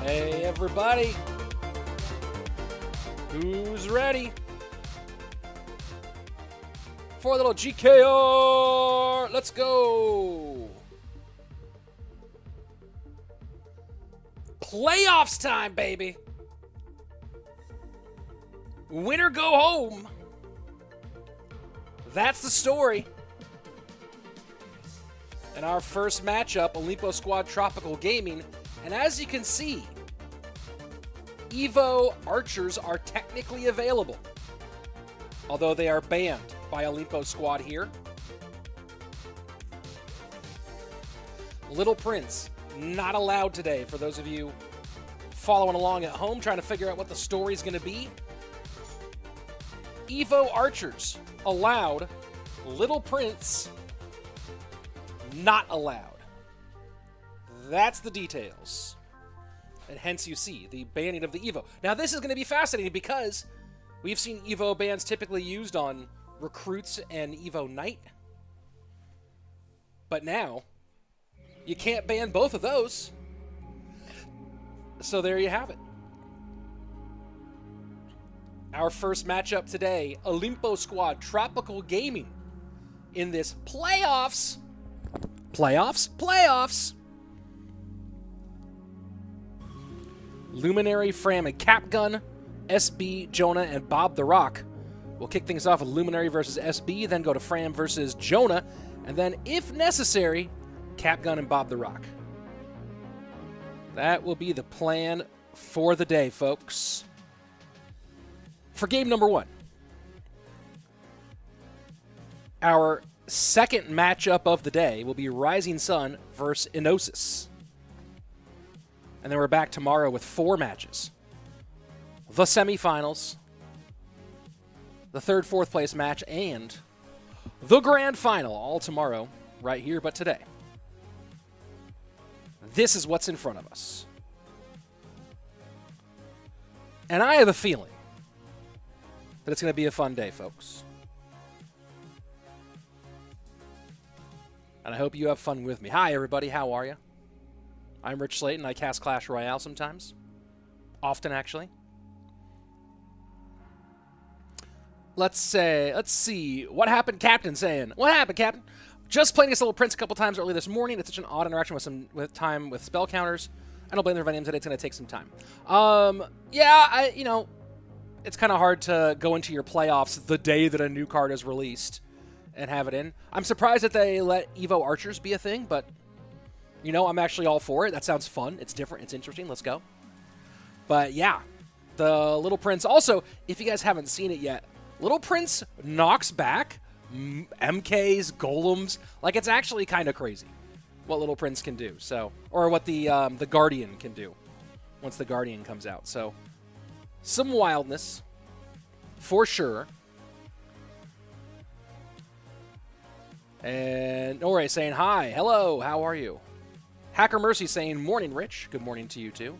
Hey, everybody. Who's ready for a little GKR? Let's go. Playoffs time, baby. Winner go home. That's the story. And our first matchup, OLIMPO Squad Tropical Gaming. And as you can see, Evo archers are technically available, although they are banned by OLIMPO Squad here. Little Prince, not allowed today for those of you following along at home, trying to figure out what the story's going to be. Evo archers allowed, Little Prince not allowed. That's the details. And hence you see the banning of the Evo. Now this is going to be fascinating because we've seen Evo bans typically used on recruits and Evo Knight. But now, you can't ban both of those. So there you have it. Our first matchup today, OLIMPO Squad Tropical Gaming in this playoffs. Playoffs. Luminary, Fram, and CAPGUN, SB, Jonah, and Bob the Rock. We'll kick things off with Luminary versus SB, then go to Fram versus Jonah, and then, if necessary, CAPGUN and Bob the Rock. That will be the plan for the day, folks. For game number one, our second matchup of the day will be Rising Sun versus Enosis. And then we're back tomorrow with 4 matches. The semifinals, the third, fourth place match, and the grand final, all tomorrow, right here, but today. This is what's in front of us. And I have a feeling that it's going to be a fun day, folks. And I hope you have fun with me. Hi, everybody. How are you? I'm Rich Slayton. I cast Clash Royale sometimes. Often, actually. Let's see. What happened, Captain? Saying, what happened, Captain? Just playing this Little Prince a couple times early this morning. It's such an odd interaction with time with spell counters. I don't blame them for name today. It's going to take some time. Yeah, it's kind of hard to go into your playoffs the day that a new card is released and have it in. I'm surprised that they let Evo Archers be a thing, but, I'm actually all for it. That sounds fun. It's different. It's interesting. Let's go. But, yeah, the Little Prince. Also, if you guys haven't seen it yet, Little Prince knocks back MKs, golems. Like, it's actually kind of crazy what Little Prince can do. So, or what the Guardian can do once the Guardian comes out. So, some wildness for sure. And Nore saying hi, hello, how are you? Hacker Mercy saying morning, Rich. Good morning to you too.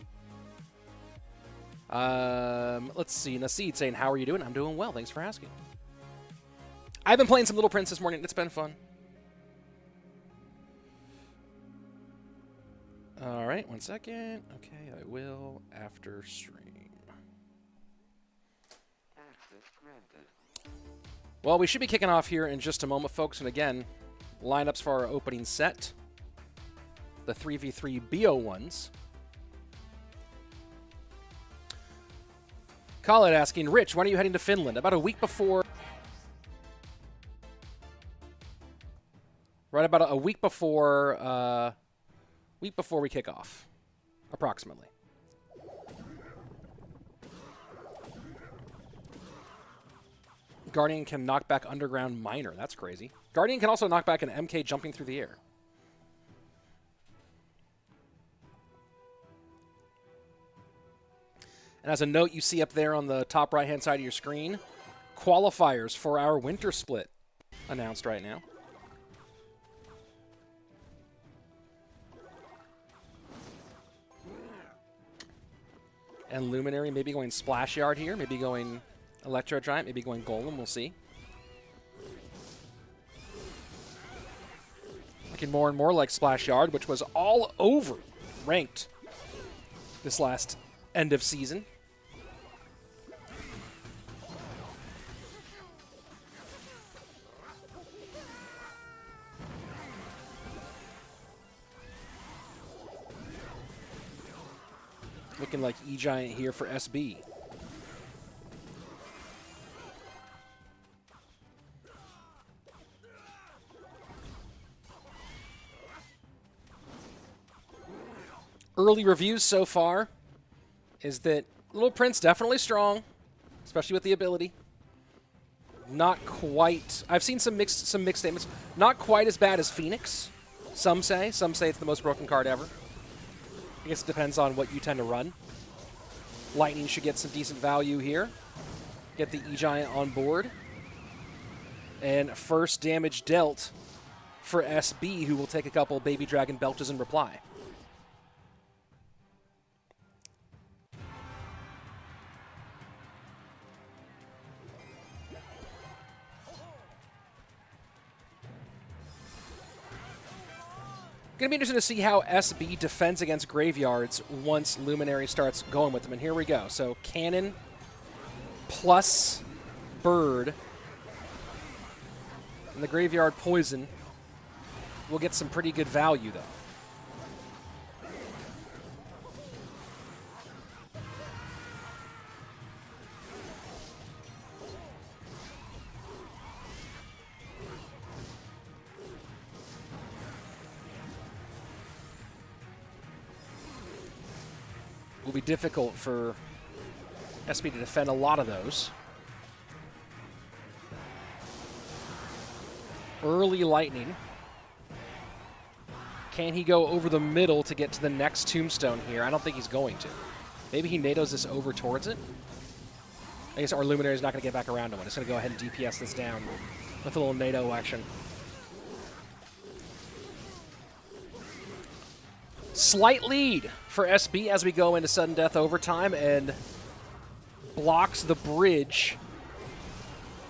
Let's see, Naseed saying how are you doing? I'm doing well, thanks for asking. I've been playing some Little Prince this morning. It's been fun. All right, 1 second. Okay, I will after stream. Well, we should be kicking off here in just a moment, folks. And again, lineups for our opening set. The 3v3 BO1s. Khaled asking, Rich, when are you heading to Finland? About a week before... Right about a week before we kick off, approximately. Guardian can knock back Underground Miner. That's crazy. Guardian can also knock back an MK jumping through the air. And as a note, you see up there on the top right-hand side of your screen, qualifiers for our winter split announced right now. And Luminary maybe going Splash Yard here, maybe going Electro Giant, maybe going Golem, we'll see. Looking more and more like Splash Yard, which was all over ranked this last end of season. Looking like E-Giant here for SB. Early reviews so far is that Little Prince definitely strong, especially with the ability. Not quite. I've seen some mixed statements. Not quite as bad as Phoenix. Some say it's the most broken card ever. I guess it depends on what you tend to run. Lightning should get some decent value here. Get the E-Giant on board. And first damage dealt for SB, who will take a couple Baby Dragon belches in reply. Going to be interesting to see how SB defends against graveyards once Luminary starts going with them. And here we go. So Cannon plus Bird and the Graveyard Poison will get some pretty good value, though. Will be difficult for SB to defend a lot of those. Early Lightning. Can he go over the middle to get to the next Tombstone here? I don't think he's going to. Maybe he NATOs this over towards it. I guess our Luminary's not going to get back around to it. It's going to go ahead and DPS this down with a little NATO action. Slight lead for SB as we go into sudden death overtime, and blocks the bridge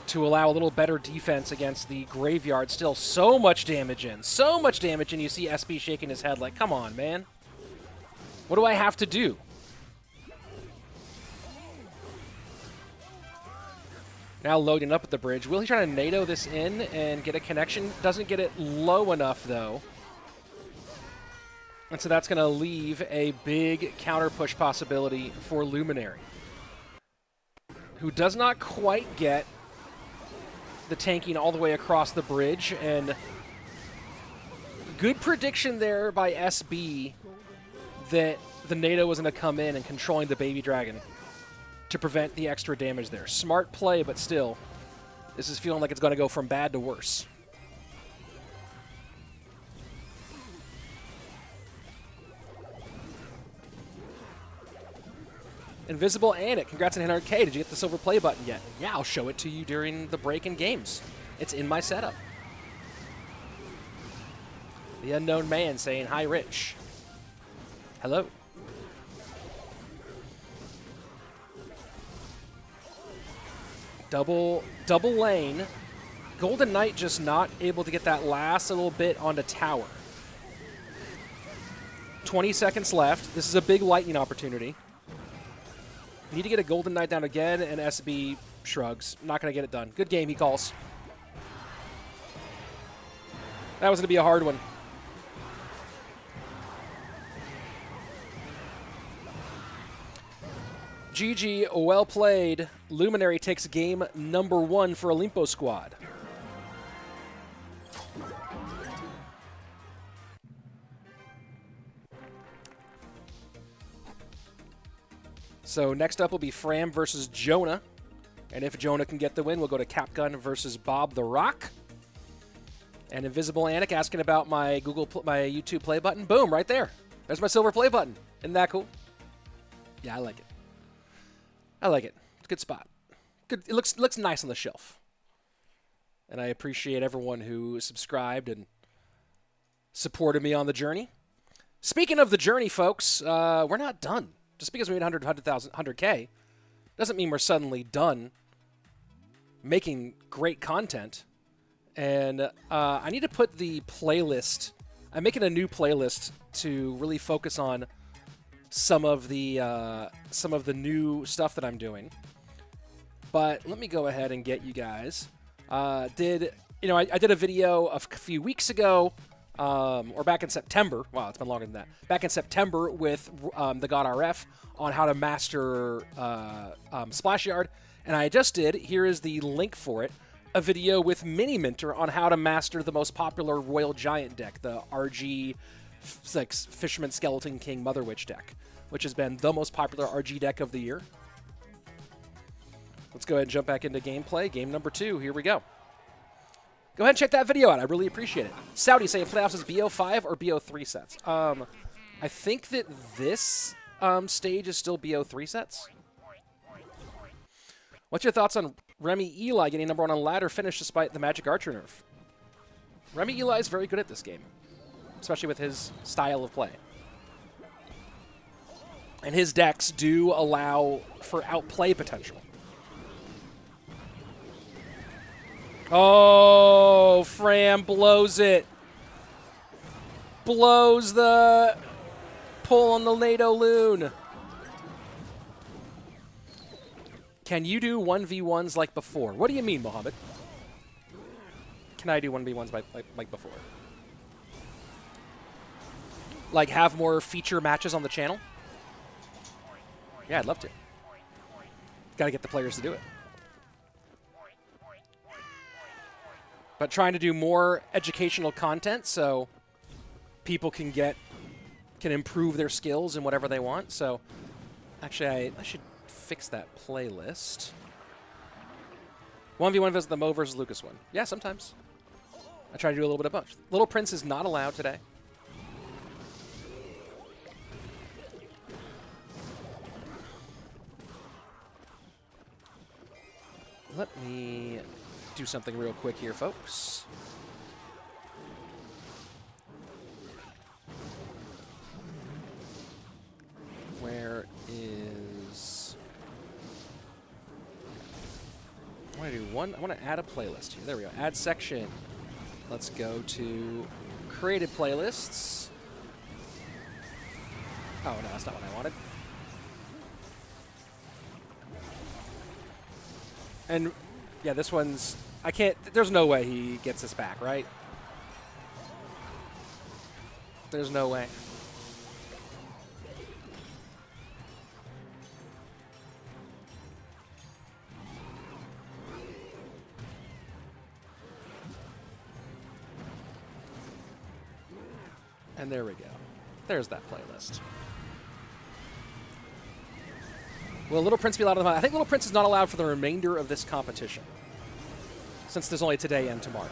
to allow a little better defense against the graveyard. Still so much damage in. So much damage, and you see SB shaking his head like, come on, man. What do I have to do? Now loading up at the bridge. Will he try to NATO this in and get a connection? Doesn't get it low enough, though. And so that's going to leave a big counter push possibility for Luminary, who does not quite get the tanking all the way across the bridge. And good prediction there by SB that the NATO was going to come in and controlling the Baby Dragon to prevent the extra damage there. Smart play, but still, this is feeling like it's going to go from bad to worse. Invisible Anik, congrats on 100K. Did you get the silver play button yet? Yeah, I'll show it to you during the break in games. It's in my setup. The Unknown Man saying, hi, Rich. Hello. Double lane. Golden Knight just not able to get that last little bit onto tower. 20 seconds left. This is a big lightning opportunity. Need to get a Golden Knight down again, and SB shrugs. Not going to get it done. Good game, he calls. That was going to be a hard one. GG, well played. Luminary takes game number 1 for OLIMPO squad. So next up will be Fram versus Jonah. And if Jonah can get the win, we'll go to CAPGUN versus Bob the Rock. And Invisible Anik asking about my YouTube play button. Boom, right there. There's my silver play button. Isn't that cool? Yeah, I like it. I like it. It's a good spot. Good. It looks nice on the shelf. And I appreciate everyone who subscribed and supported me on the journey. Speaking of the journey, folks, we're not done. Just because we made 100K doesn't mean we're suddenly done making great content. And I need to put the playlist. I'm making a new playlist to really focus on some of the new stuff that I'm doing. But let me go ahead and get you guys. I did a video a few weeks ago, or back in September. Wow, it's been longer than that. Back in September with the God RF on how to master Splash Yard, and I just did. Here is the link for it. A video with Mini Minter on how to master the most popular Royal Giant deck, the RG like Fisherman Skeleton King Mother Witch deck, which has been the most popular RG deck of the year. Let's go ahead and jump back into gameplay. Game number 2. Here we go. Go ahead and check that video out. I really appreciate it. Saudi saying playoffs is BO5 or BO3 sets. I think that this stage is still BO3 sets. What's your thoughts on Remy Eli getting number 1 on ladder finish despite the Magic Archer nerf? Remy Eli is very good at this game, especially with his style of play. And his decks do allow for outplay potential. Oh, Fram blows it. Blows the pull on the NATO Loon. Can you do 1v1s like before? What do you mean, Mohamed? Can I do 1v1s like before? Like have more feature matches on the channel? Yeah, I'd love to. Gotta get the players to do it. But trying to do more educational content so people can improve their skills in whatever they want. So actually, I should fix that playlist. 1v1 versus the Mo versus Lucas one. Yeah, sometimes. I try to do a little bit of both. Little Prince is not allowed today. Let me do something real quick here, folks. Where is... I want to add a playlist here. There we go. Add section. Let's go to created playlists. Oh, no, that's not what I wanted. And yeah, this one's, I can't, there's no way he gets this back, right? There's no way. And there we go. There's that playlist. Will Little Prince be allowed? I think Little Prince is not allowed for the remainder of this competition, since there's only today and tomorrow.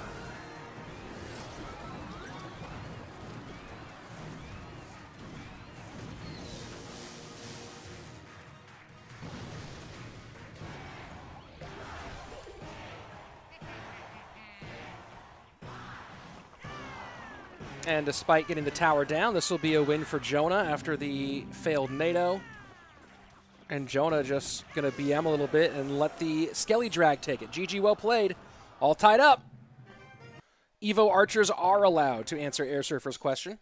And despite getting the tower down, this will be a win for Jonah after the failed NATO. And Jonah just going to BM a little bit and let the xAlee drag take it. GG, well played. All tied up. Evo archers are allowed to answer Airsurfer's question.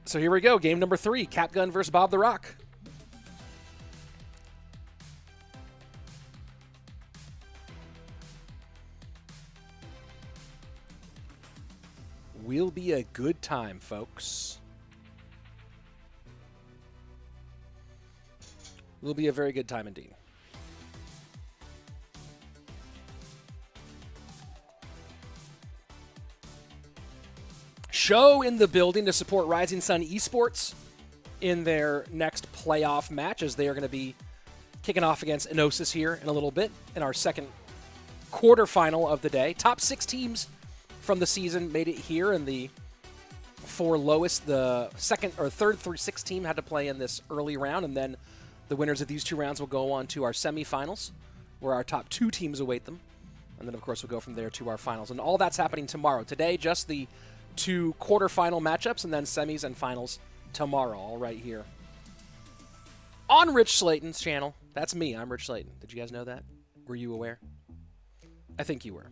So here we go. Game number 3. CAPGUN versus Bob the Rock. Will be a good time, folks. Will be a very good time indeed. Show in the building to support Rising Sun Esports in their next playoff match, as they are going to be kicking off against Enosis here in a little bit in our second quarterfinal of the day. Top 6 teams from the season made it here, and the 4 lowest, the second or third through 6th team had to play in this early round, and then the winners of these 2 rounds will go on to our semifinals, where our top 2 teams await them. And then, of course, we'll go from there to our finals. And all that's happening tomorrow. Today, just the 2 quarterfinal matchups, and then semis and finals tomorrow, all right here on Rich Slayton's channel. That's me. I'm Rich Slayton. Did you guys know that? Were you aware? I think you were.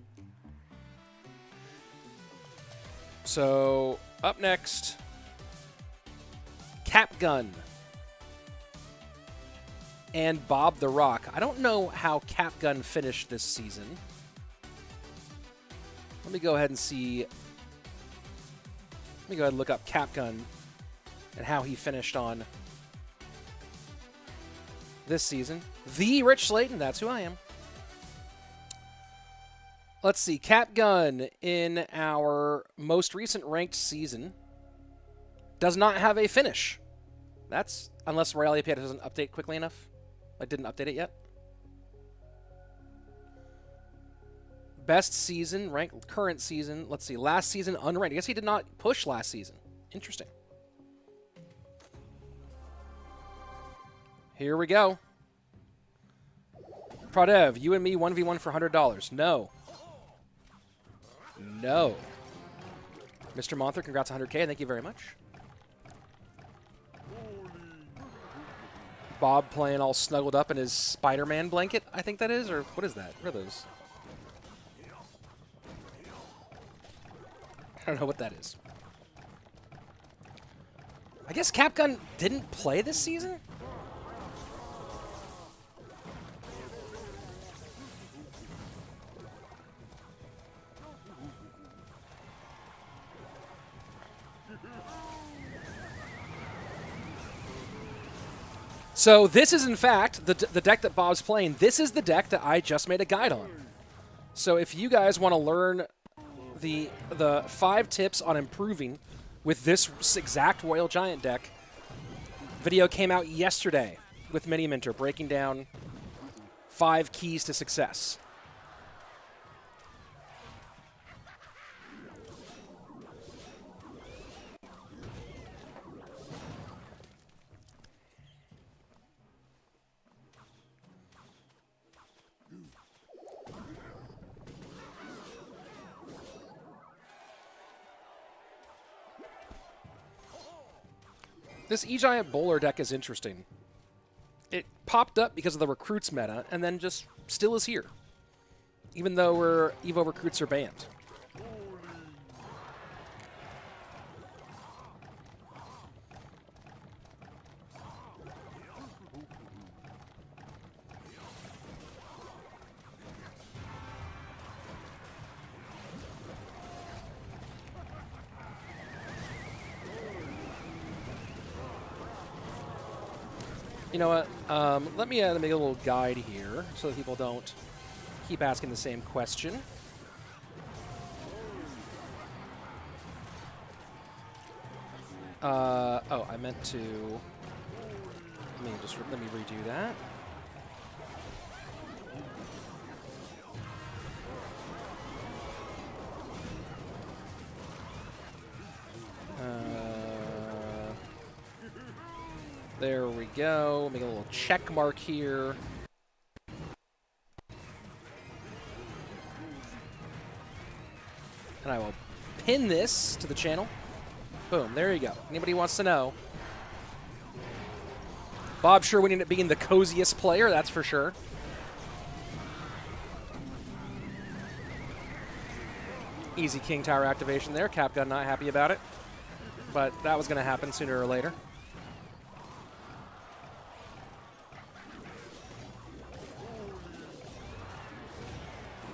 So, up next, CAPGUN and Bob the Rock. I don't know how CAPGUN finished this season. Let me go ahead and see. Let me go ahead and look up CAPGUN and how he finished on this season. The Rich Slayton, that's who I am. Let's see. CAPGUN in our most recent ranked season does not have a finish. That's unless AdrianPiedra doesn't update quickly enough. I didn't update it yet. Best season, ranked current season. Let's see. Last season, unranked. I guess he did not push last season. Interesting. Here we go. Pradev, you and me 1v1 for $100. No. No. Mr. Monther, congrats on 100K. Thank you very much. Bob playing all snuggled up in his Spider-Man blanket, I think that is. Or what is that? What are those? I don't know what that is. I guess CAPGUN didn't play this season? So this is, in fact, the deck that Bob's playing. This is the deck that I just made a guide on. So if you guys want to learn the 5 tips on improving with this exact Royal Giant deck, video came out yesterday with Mini Minter breaking down 5 keys to success. This E-Giant Bowler deck is interesting. It popped up because of the recruits meta, and then just still is here. Even though Evo recruits are banned. You know what? Let me make a little guide here so that people don't keep asking the same question. Oh, I meant to. Let me redo that. There we go. Make a little check mark here. And I will pin this to the channel. Boom, there you go. Anybody wants to know. Bob sure would end up being the coziest player, that's for sure. Easy King Tower activation there. CAPGUN not happy about it. But that was going to happen sooner or later.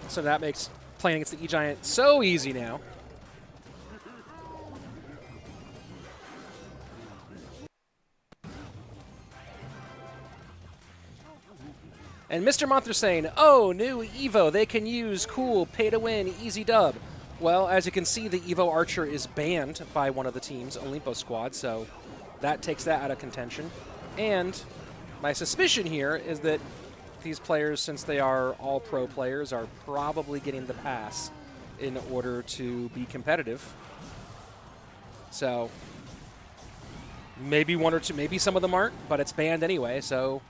So that makes playing against the E-Giant so easy now. And Mr. Monther saying, oh, new Evo, they can use cool, pay to win, easy dub. Well, as you can see, the Evo Archer is banned by one of the teams, OLIMPO squad, so that takes that out of contention. And my suspicion here is that these players, since they are all pro players, are probably getting the pass in order to be competitive. So maybe one or two, maybe some of them aren't, but it's banned anyway, so,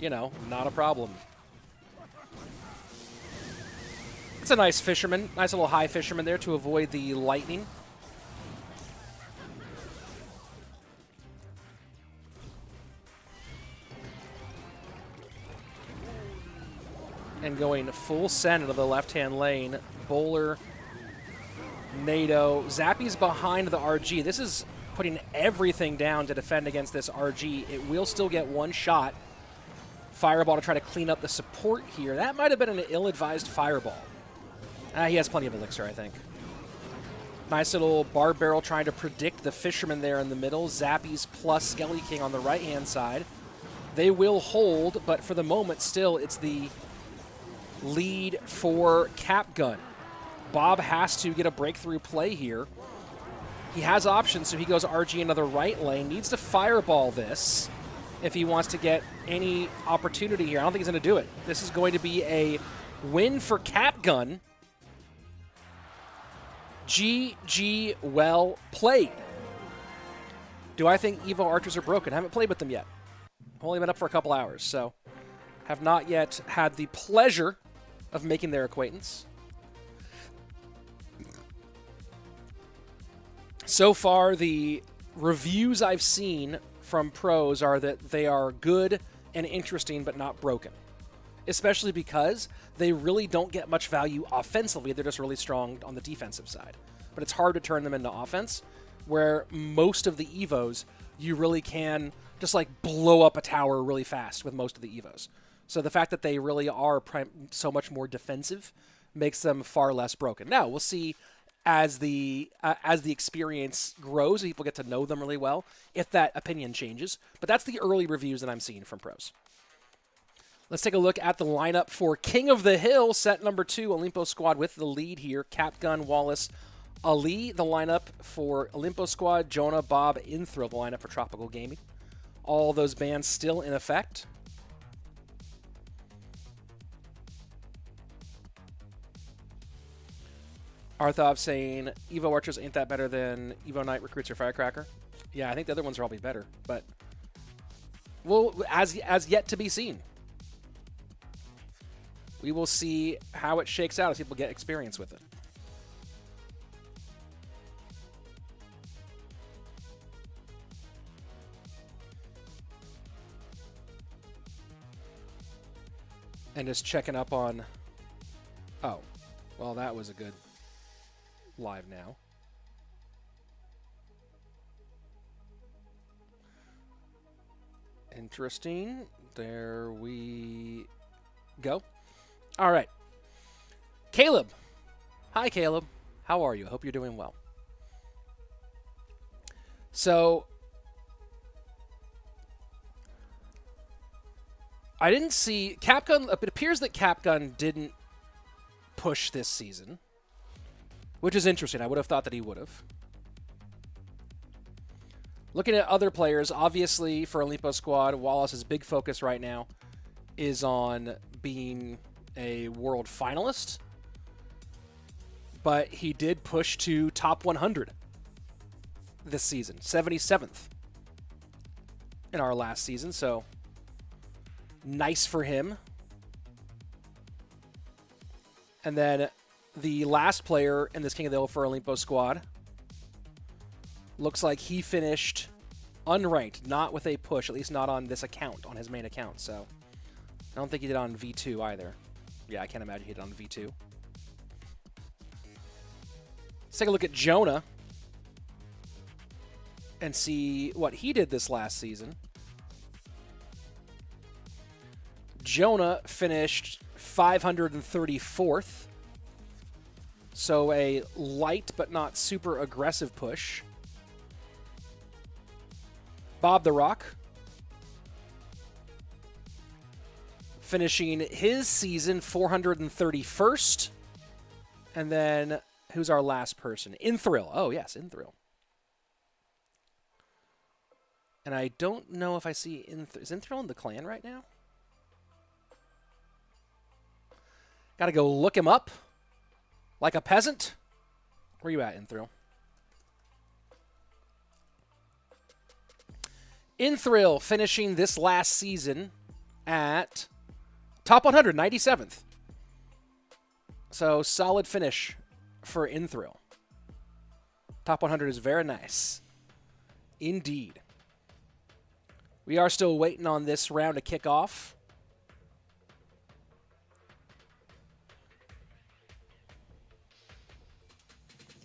you know, not a problem. It's a nice fisherman, nice little high fisherman there to avoid the lightning. And going full send into the left-hand lane. Bowler, NATO. Zappy's behind the RG. This is putting everything down to defend against this RG. It will still get one shot. Fireball to try to clean up the support here. That might have been an ill-advised Fireball. He has plenty of Elixir, I think. Nice little Barb Barrel trying to predict the Fisherman there in the middle. Zappies plus xAlee King on the right-hand side. They will hold, but for the moment still, it's the lead for CAPGUN. Bob has to get a breakthrough play here. He has options, so he goes RG into the right lane. Needs to Fireball this if he wants to get any opportunity here. I don't think he's going to do it. This is going to be a win for CAPGUN. GG, well played. Do I think Evo Archers are broken? I haven't played with them yet. I've only been up for a couple hours, so have not yet had the pleasure of making their acquaintance. So far, the reviews I've seen from pros are that they are good and interesting, but not broken. Especially because they really don't get much value offensively. They're just really strong on the defensive side. But it's hard to turn them into offense, where most of the Evos, you really can just like blow up a tower really fast with most of the Evos. So the fact that they really are so much more defensive makes them far less broken. Now, we'll see as the experience grows, people get to know them really well, if that opinion changes. But that's the early reviews that I'm seeing from pros. Let's take a look at the lineup for King of the Hill, set number 2, OLIMPO squad with the lead here. CAPGUN, Wallace, xAlee, the lineup for OLIMPO squad. Jonah, Bob, InThrill, the lineup for Tropical Gaming. All those bans still in effect. Arthov saying, Evo Archers ain't that better than Evo Knight Recruits or Firecracker. Yeah, I think the other ones are probably better, but well, as yet to be seen. We will see how it shakes out as people get experience with it. And just checking up on... Oh, well, that was a good live now. Interesting. There we go. All right. Caleb. Hi, Caleb. How are you? I hope you're doing well. So, I didn't see CAPGUN. It appears that CAPGUN didn't push this season, which is interesting. I would have thought that he would have. Looking at other players, obviously for OLIMPO squad, Wallace's big focus right now is on being a world finalist, but he did push to top 100 this season, 77th in our last season, so nice for him. And then the last player in this King of the Hill for OLIMPO squad looks like he finished unranked, not with a push, at least not on this account, on his main account. So I don't think he did on V2 either. Yeah, I can't imagine he did on V2. Let's take a look at Jonah and see what he did this last season. Jonah finished 534th. So a light but not super aggressive push. Bob the Rock finishing his season 431st. And then who's our last person? InThrill. Oh, yes, InThrill. And I don't know if I see is InThrill in the clan right now? Got to go look him up like a peasant. Where you at, InThrill? InThrill finishing this last season at top 100, 97th. So solid finish for InThrill. Top 100 is very nice. Indeed. We are still waiting on this round to kick off.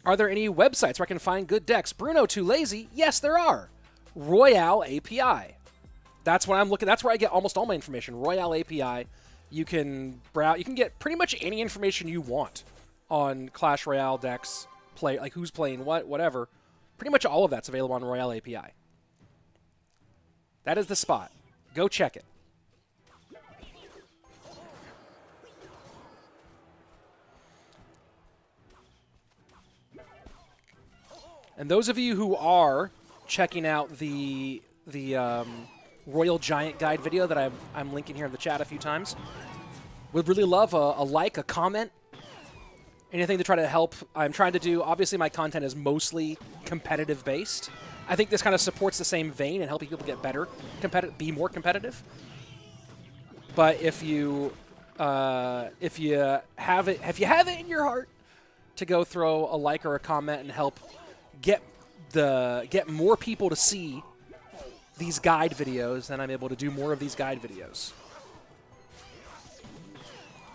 Are there any websites where I can find good decks? Bruno, too lazy? Yes, there are. Royale API. That's what I'm looking. That's where I get almost all my information. Royale API. You can browse. You can get pretty much any information you want on Clash Royale decks. Play like who's playing what, whatever. Pretty much all of that's available on Royale API. That is the spot. Go check it. And those of you who are checking out the Royal Giant Guide video that I'm linking here in the chat a few times, would really love a like, a comment, anything to try to help. I'm trying to do, obviously my content is mostly competitive based. I think this kind of supports the same vein and helping people get better, be more competitive. But if you have it in your heart to go throw a like or a comment and help get more people to see these guide videos, then I'm able to do more of these guide videos.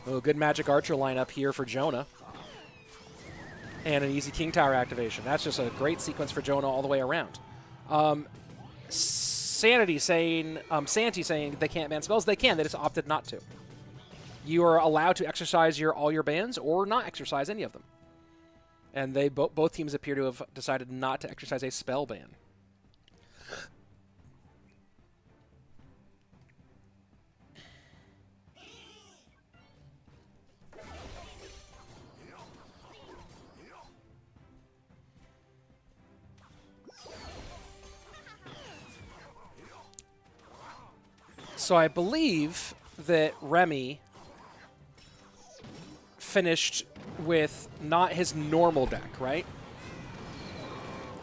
Oh, good Magic Archer lineup here for Jonah. And an easy King Tower activation. That's just a great sequence for Jonah all the way around. Santy saying they can't ban spells. They can. They just opted not to. You are allowed to exercise all your bans or not exercise any of them. And they both teams appear to have decided not to exercise a spell ban. So I believe that Remy finished with not his normal deck, right?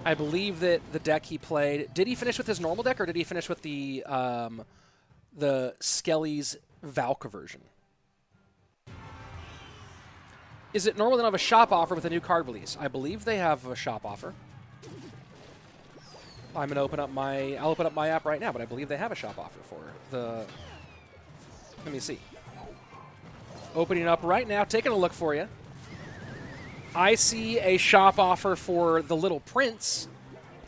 I believe that the deck he played... Did he finish with his normal deck, or did he finish with the Skelly's Valka version? Is it normal to have a shop offer with a new card release? I believe they have a shop offer. I'm gonna open up my... I'll open up my app right now, but I believe they have a shop offer for the... Let me see. Opening up right now, taking a look for you. I see a shop offer for the Little Prince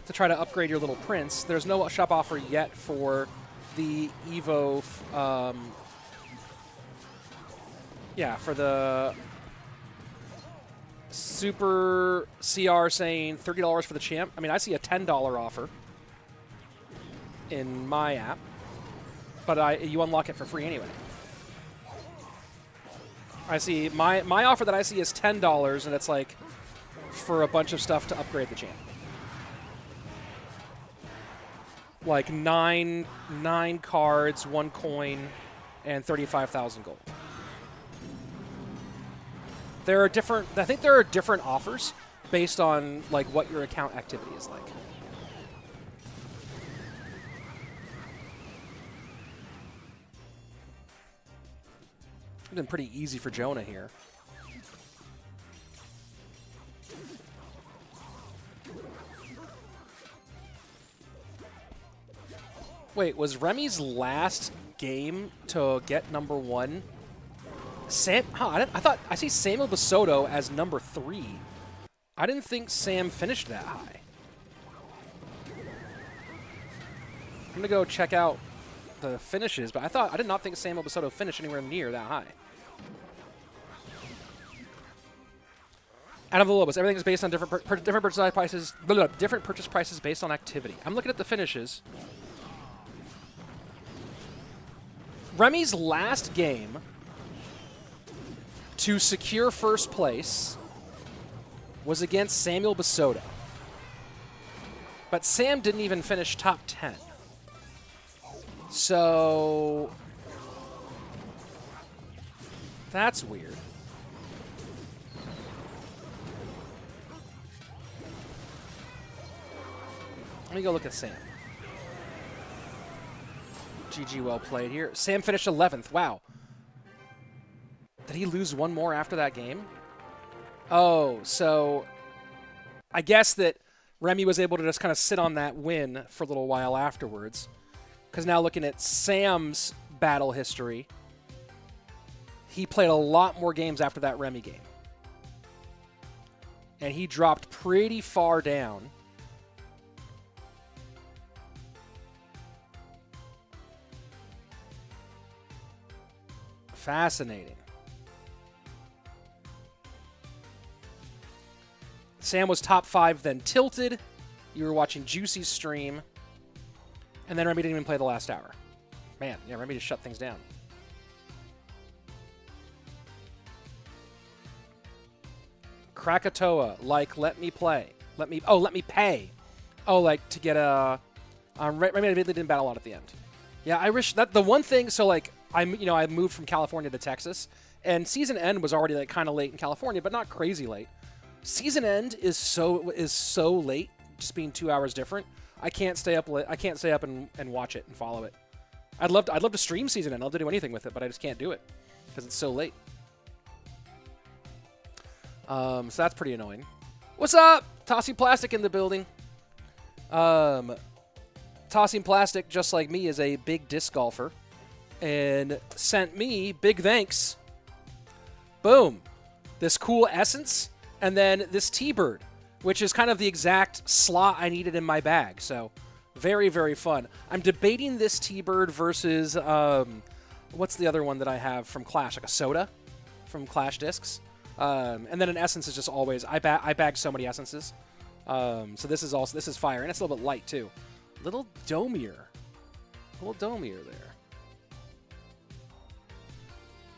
to try to upgrade your Little Prince. There's no shop offer yet for the Evo. Yeah, for the Super CR saying $30 for the champ. I mean, I see a $10 offer in my app, but you unlock it for free anyway. I see my offer that I see is $10, and it's like for a bunch of stuff to upgrade the champ. Like nine cards, 1 coin, and 35,000 gold. There are different. I think there are different offers based on like what your account activity is like. It's been pretty easy for Jonah here. Wait, was Remy's last game to get #1? Sam? Huh, I thought I see Samuel Basoto as #3. I didn't think Sam finished that high. I'm gonna go check out the finishes, but I did not think Samuel Basoto finished anywhere near that high. Out of the lowest, everything is based on different purchase prices. Different purchase prices based on activity. I'm looking at the finishes. Remy's last game to secure first place was against Samuel Basoto. But Sam didn't even finish top 10. So that's weird. Let me go look at Sam. GG, well played here. Sam finished 11th. Wow. Did he lose one more after that game? Oh, so I guess that Remy was able to just kind of sit on that win for a little while afterwards. Because now looking at Sam's battle history, he played a lot more games after that Remy game. and he dropped pretty far down. Fascinating. Sam was top 5, then tilted. You were watching Juicy's stream. And then Remy didn't even play the last hour. Man, yeah, Remy just shut things down. Krakatoa, like, let me play. Let me pay. Oh, like, to get a... Remy admittedly didn't bat a lot at the end. Yeah, I wish that the one thing, so, like, I moved from California to Texas, and season end was already, like, kind of late in California, but not crazy late. Season end is so late, just being 2 hours different. I can't stay up and watch it and follow it. I'd love to stream season end. I'd love to do anything with it, but I just can't do it because it's so late. So that's pretty annoying. What's up? Tossing Plastic in the building. Tossing Plastic, just like me, is a big disc golfer and sent me big thanks. Boom. This cool essence and then this T-Bird, which is kind of the exact slot I needed in my bag. So very, very fun. I'm debating this T-Bird versus, what's the other one that I have from Clash? Like a soda from Clash Discs. And then an essence is just always, I bag so many essences. So this is fire. And it's a little bit light too. Little Domir there.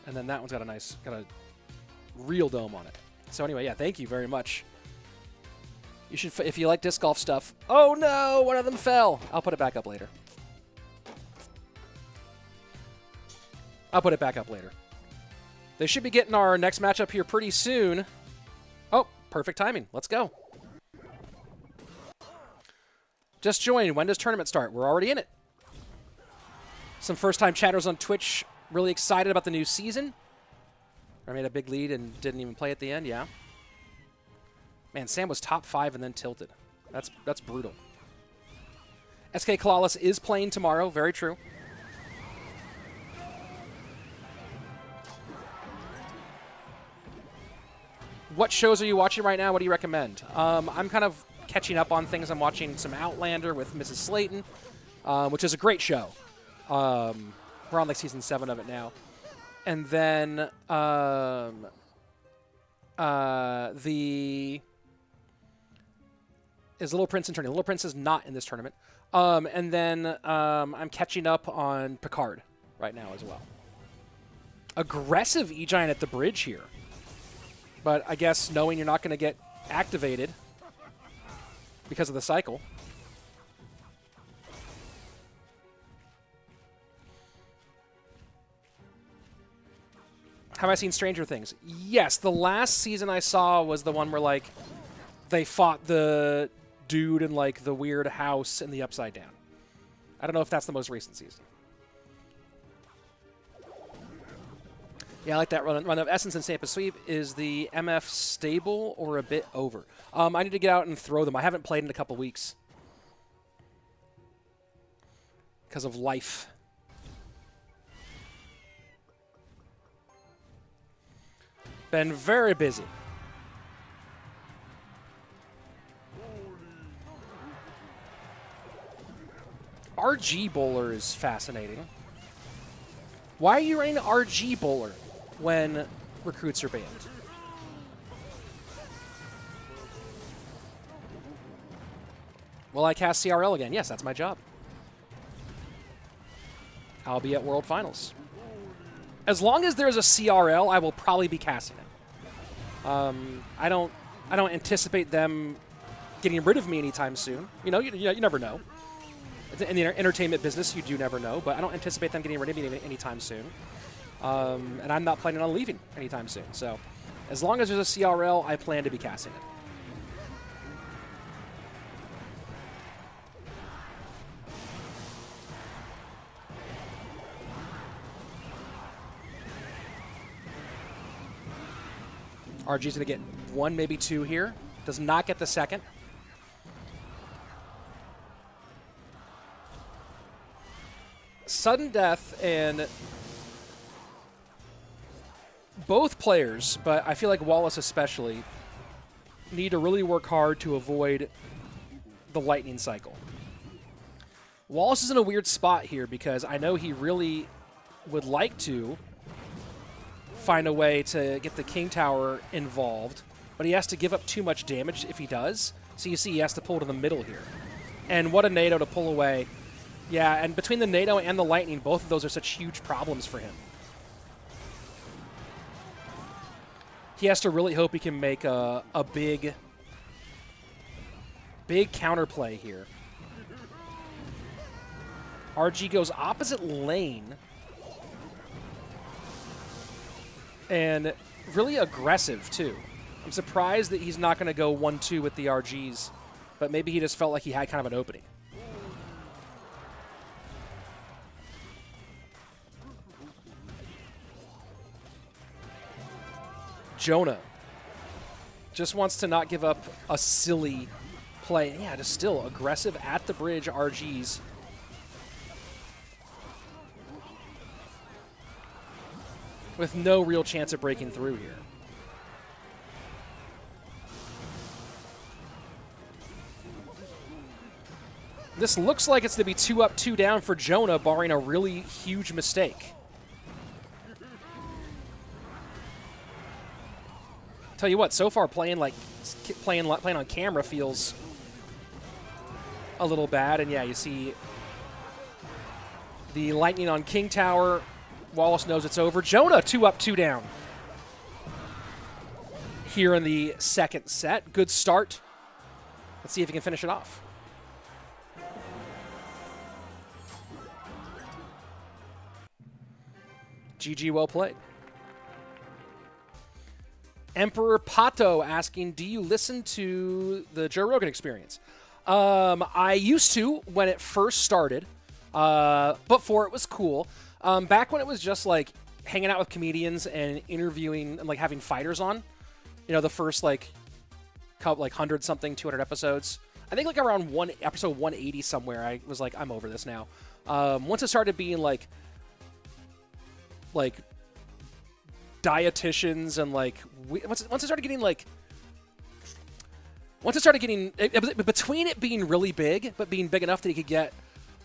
And then that one's got a real dome on it. So anyway, yeah, thank you very much. You should, if you like disc golf stuff. Oh no, one of them fell. I'll put it back up later. They should be getting our next matchup here pretty soon. Oh, perfect timing. Let's go. Just joined. When does tournament start? We're already in it. Some first-time chatters on Twitch really excited about the new season. I made a big lead and didn't even play at the end. Yeah. Man, Sam was top 5 and then tilted. That's brutal. SK CALALAS is playing tomorrow. Very true. What shows are you watching right now? What do you recommend? I'm kind of catching up on things. I'm watching some Outlander with Mrs. Slayton, which is a great show. We're on like season 7 of it now. And then is Little Prince in tournament. Little Prince is not in this tournament. And then I'm catching up on Picard right now as well. Aggressive E-Giant at the bridge here. But I guess knowing you're not going to get activated because of the cycle. Have I seen Stranger Things? Yes, the last season I saw was the one where, like, they fought the dude in, like, the weird house in the Upside Down. I don't know if that's the most recent season. Yeah, I like that run of Essence and Sampa Sweep. Is the MF stable or a bit over? I need to get out and throw them. I haven't played in a couple weeks because of life. Been very busy. RG Bowler is fascinating. Why are you running RG Bowler when recruits are banned? Will I cast CRL again? Yes, that's my job. I'll be at World Finals. As long as there's a CRL, I will probably be casting it. I don't anticipate them getting rid of me anytime soon. You know, you never know. In the entertainment business, you do never know, but I don't anticipate them getting rid of me anytime soon. And I'm not planning on leaving anytime soon. So as long as there's a CRL, I plan to be casting it. RG's going to get 1, maybe 2 here. Does not get the second. Sudden death and both players, but I feel like Wallace especially, need to really work hard to avoid the lightning cycle. Wallace is in a weird spot here because I know he really would like to find a way to get the King Tower involved, but he has to give up too much damage if he does. So you see he has to pull to the middle here. And what a NATO to pull away. Yeah, and between the NATO and the lightning, both of those are such huge problems for him. He has to really hope he can make a big counterplay here. RG goes opposite lane. And really aggressive, too. I'm surprised that he's not going to go 1-2 with the RGs, but maybe he just felt like he had kind of an opening. Jonah just wants to not give up a silly play. Yeah, just still aggressive at the bridge RGs. With no real chance of breaking through here. This looks like it's to be 2 up, 2 down for Jonah, barring a really huge mistake. Tell you what, so far playing on camera feels a little bad, and yeah, you see the lightning on King Tower. Wallace knows it's over. Jonah 2 up, 2 down here in the second set. Good start. Let's see if he can finish it off. GG, well played. Emperor Pato asking, do you listen to the Joe Rogan Experience? I used to when it first started, before it was cool. Back when it was just like hanging out with comedians and interviewing and like having fighters on, you know, the first like 100 something, 200 episodes. I think like around episode 180 somewhere, I was like, I'm over this now. Once it started being like dietitians and like once it started getting between it being really big but being big enough that he could get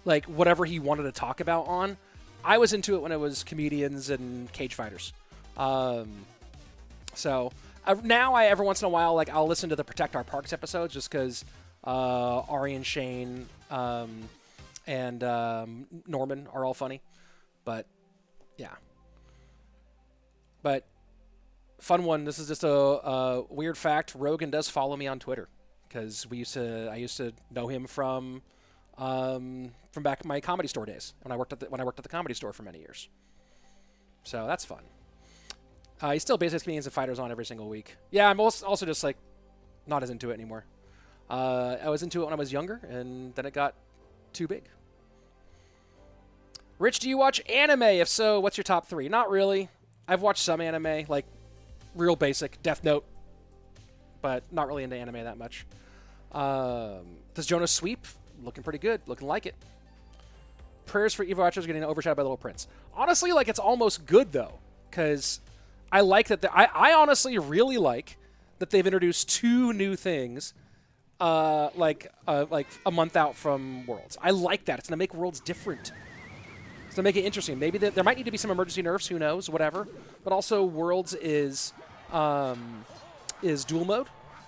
like whatever he wanted to talk about on, I was into it when it was comedians and cage fighters. So now every once in a while, like I'll listen to the Protect Our Parks episodes just because Ari and Shane and Norman are all funny. But yeah. But fun one. This is just a weird fact. Rogan does follow me on Twitter because I used to know him from back in my Comedy Store days when I worked at the Comedy Store for many years. So that's fun. He still basically has comedians and fighters on every single week. Yeah, I'm also just like not as into it anymore. I was into it when I was younger, and then it got too big. Rich, do you watch anime? If so, what's your top 3? Not really. I've watched some anime, like real basic, Death Note, but not really into anime that much. Does Jonah sweep? Looking pretty good. Looking like it. Prayers for Evo Watchers getting overshadowed by Little Prince. Honestly, like it's almost good though, because I like that. I honestly really like that they've introduced 2 new things, like a month out from Worlds. I like that. It's gonna make Worlds different. It's gonna make it interesting. Maybe there might need to be some emergency nerfs. Who knows? Whatever. But also, Worlds is dual mode,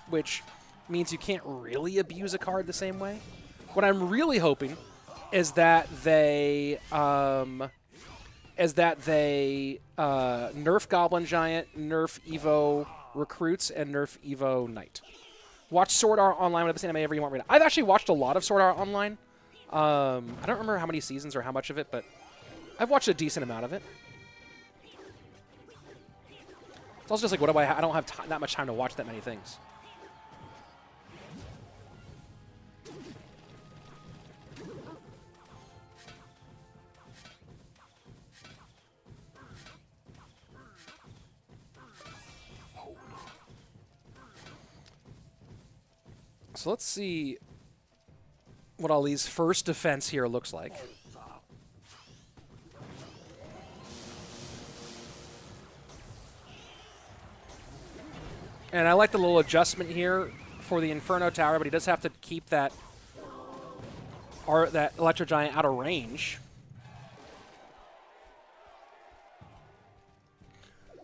which means you can't really abuse a card the same way. What I'm really hoping is that they nerf Goblin Giant, nerf Evo Recruits, and nerf Evo Knight. Watch Sword Art Online with this anime ever you want. I've actually watched a lot of Sword Art Online. I don't remember how many seasons or how much of it, but I've watched a decent amount of it. It's also just like, I don't have that much time to watch that many things. So let's see what Ali's first defense here looks like. And I like the little adjustment here for the Inferno Tower, but he does have to keep that Electro Giant out of range.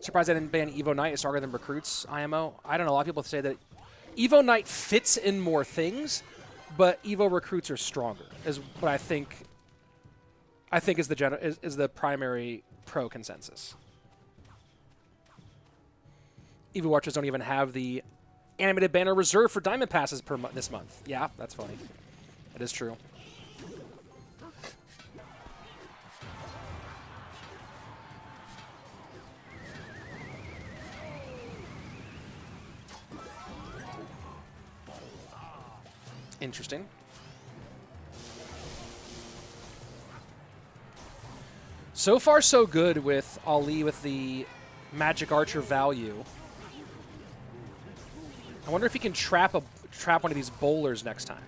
Surprised I didn't ban Evo Knight. It's stronger than Recruits IMO. I don't know. A lot of people say that Evo Knight fits in more things, but Evo Recruits are stronger, is what I think is the primary pro consensus. Evo Watchers don't even have the animated banner reserved for Diamond Passes this month. Yeah, that's funny. It is true. Interesting. So far, so good with Ali with the Magic Archer value. I wonder if he can trap one of these bowlers next time.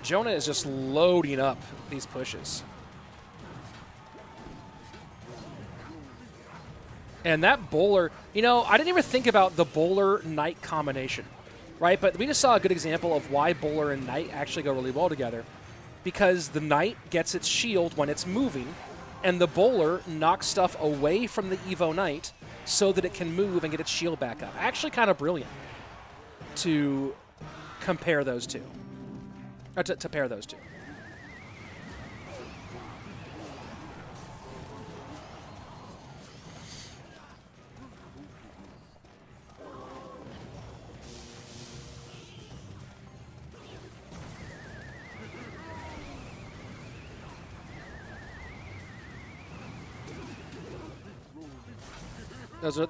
Jonah is just loading up these pushes. And that bowler, you know, I didn't even think about the bowler-knight combination, right? But we just saw a good example of why bowler and knight actually go really well together. Because the knight gets its shield when it's moving, and the bowler knocks stuff away from the Evo Knight so that it can move and get its shield back up. Actually kind of brilliant to compare those two. Or to pair those two.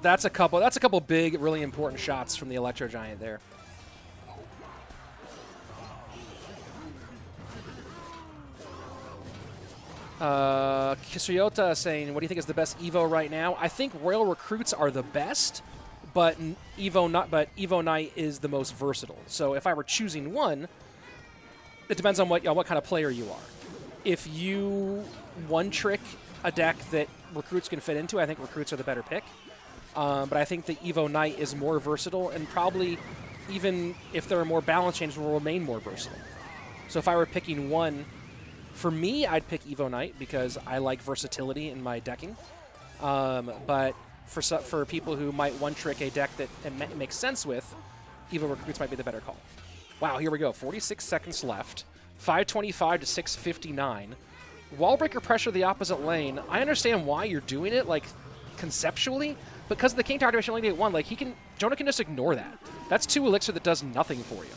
That's a couple big, really important shots from the Electro Giant there. Kisryota saying, what do you think is the best Evo right now? I think Royal Recruits are the best, but Evo Knight is the most versatile. So if I were choosing one, it depends on what kind of player you are. If you one-trick a deck that Recruits can fit into, I think Recruits are the better pick. But I think the Evo Knight is more versatile, and probably, even if there are more balance changes, will remain more versatile. So if I were picking one, for me, I'd pick Evo Knight because I like versatility in my decking. But for people who might one-trick a deck that it makes sense with, Evo Recruits might be the better call. Wow, here we go. 46 seconds left. 525 to 659. Wallbreaker pressure the opposite lane. I understand why you're doing it, like, conceptually, because of the King Tower activation only at 1, like, Jonah can just ignore that. That's 2 Elixir that does nothing for you.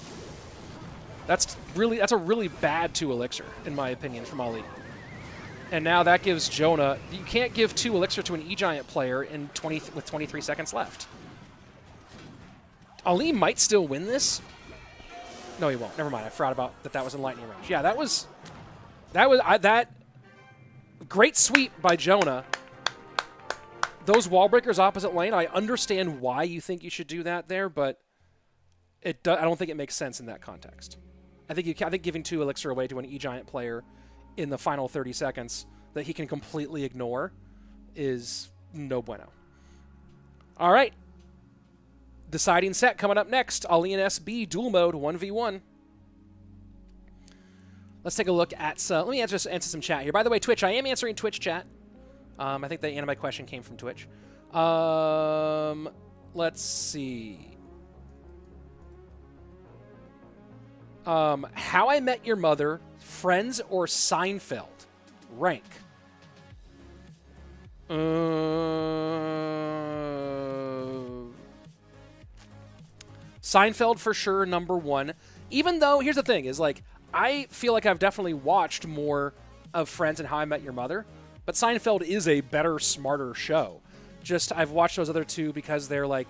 That's a really bad 2 Elixir, in my opinion, from Ali. And now that gives Jonah, you can't give 2 Elixir to an E-Giant player with 23 seconds left. Ali might still win this. No, he won't. Never mind. I forgot about that was in lightning range. Yeah, that great sweep by Jonah. Those wall breakers opposite lane, I understand why you think you should do that there, but I don't think it makes sense in that context. I think giving 2 Elixir away to an E-Giant player in the final 30 seconds that he can completely ignore is no bueno. All right. Deciding set coming up next. Ali and SB dual mode 1v1. Let's take a look at let me answer some chat here. By the way, Twitch, I am answering Twitch chat. I think the anime question came from Twitch. Let's see. How I Met Your Mother, Friends, or Seinfeld? Rank. Seinfeld for sure, #1. Even though, here's the thing, is like, I feel like I've definitely watched more of Friends and How I Met Your Mother, but Seinfeld is a better, smarter show. Just, I've watched those other two because they're, like,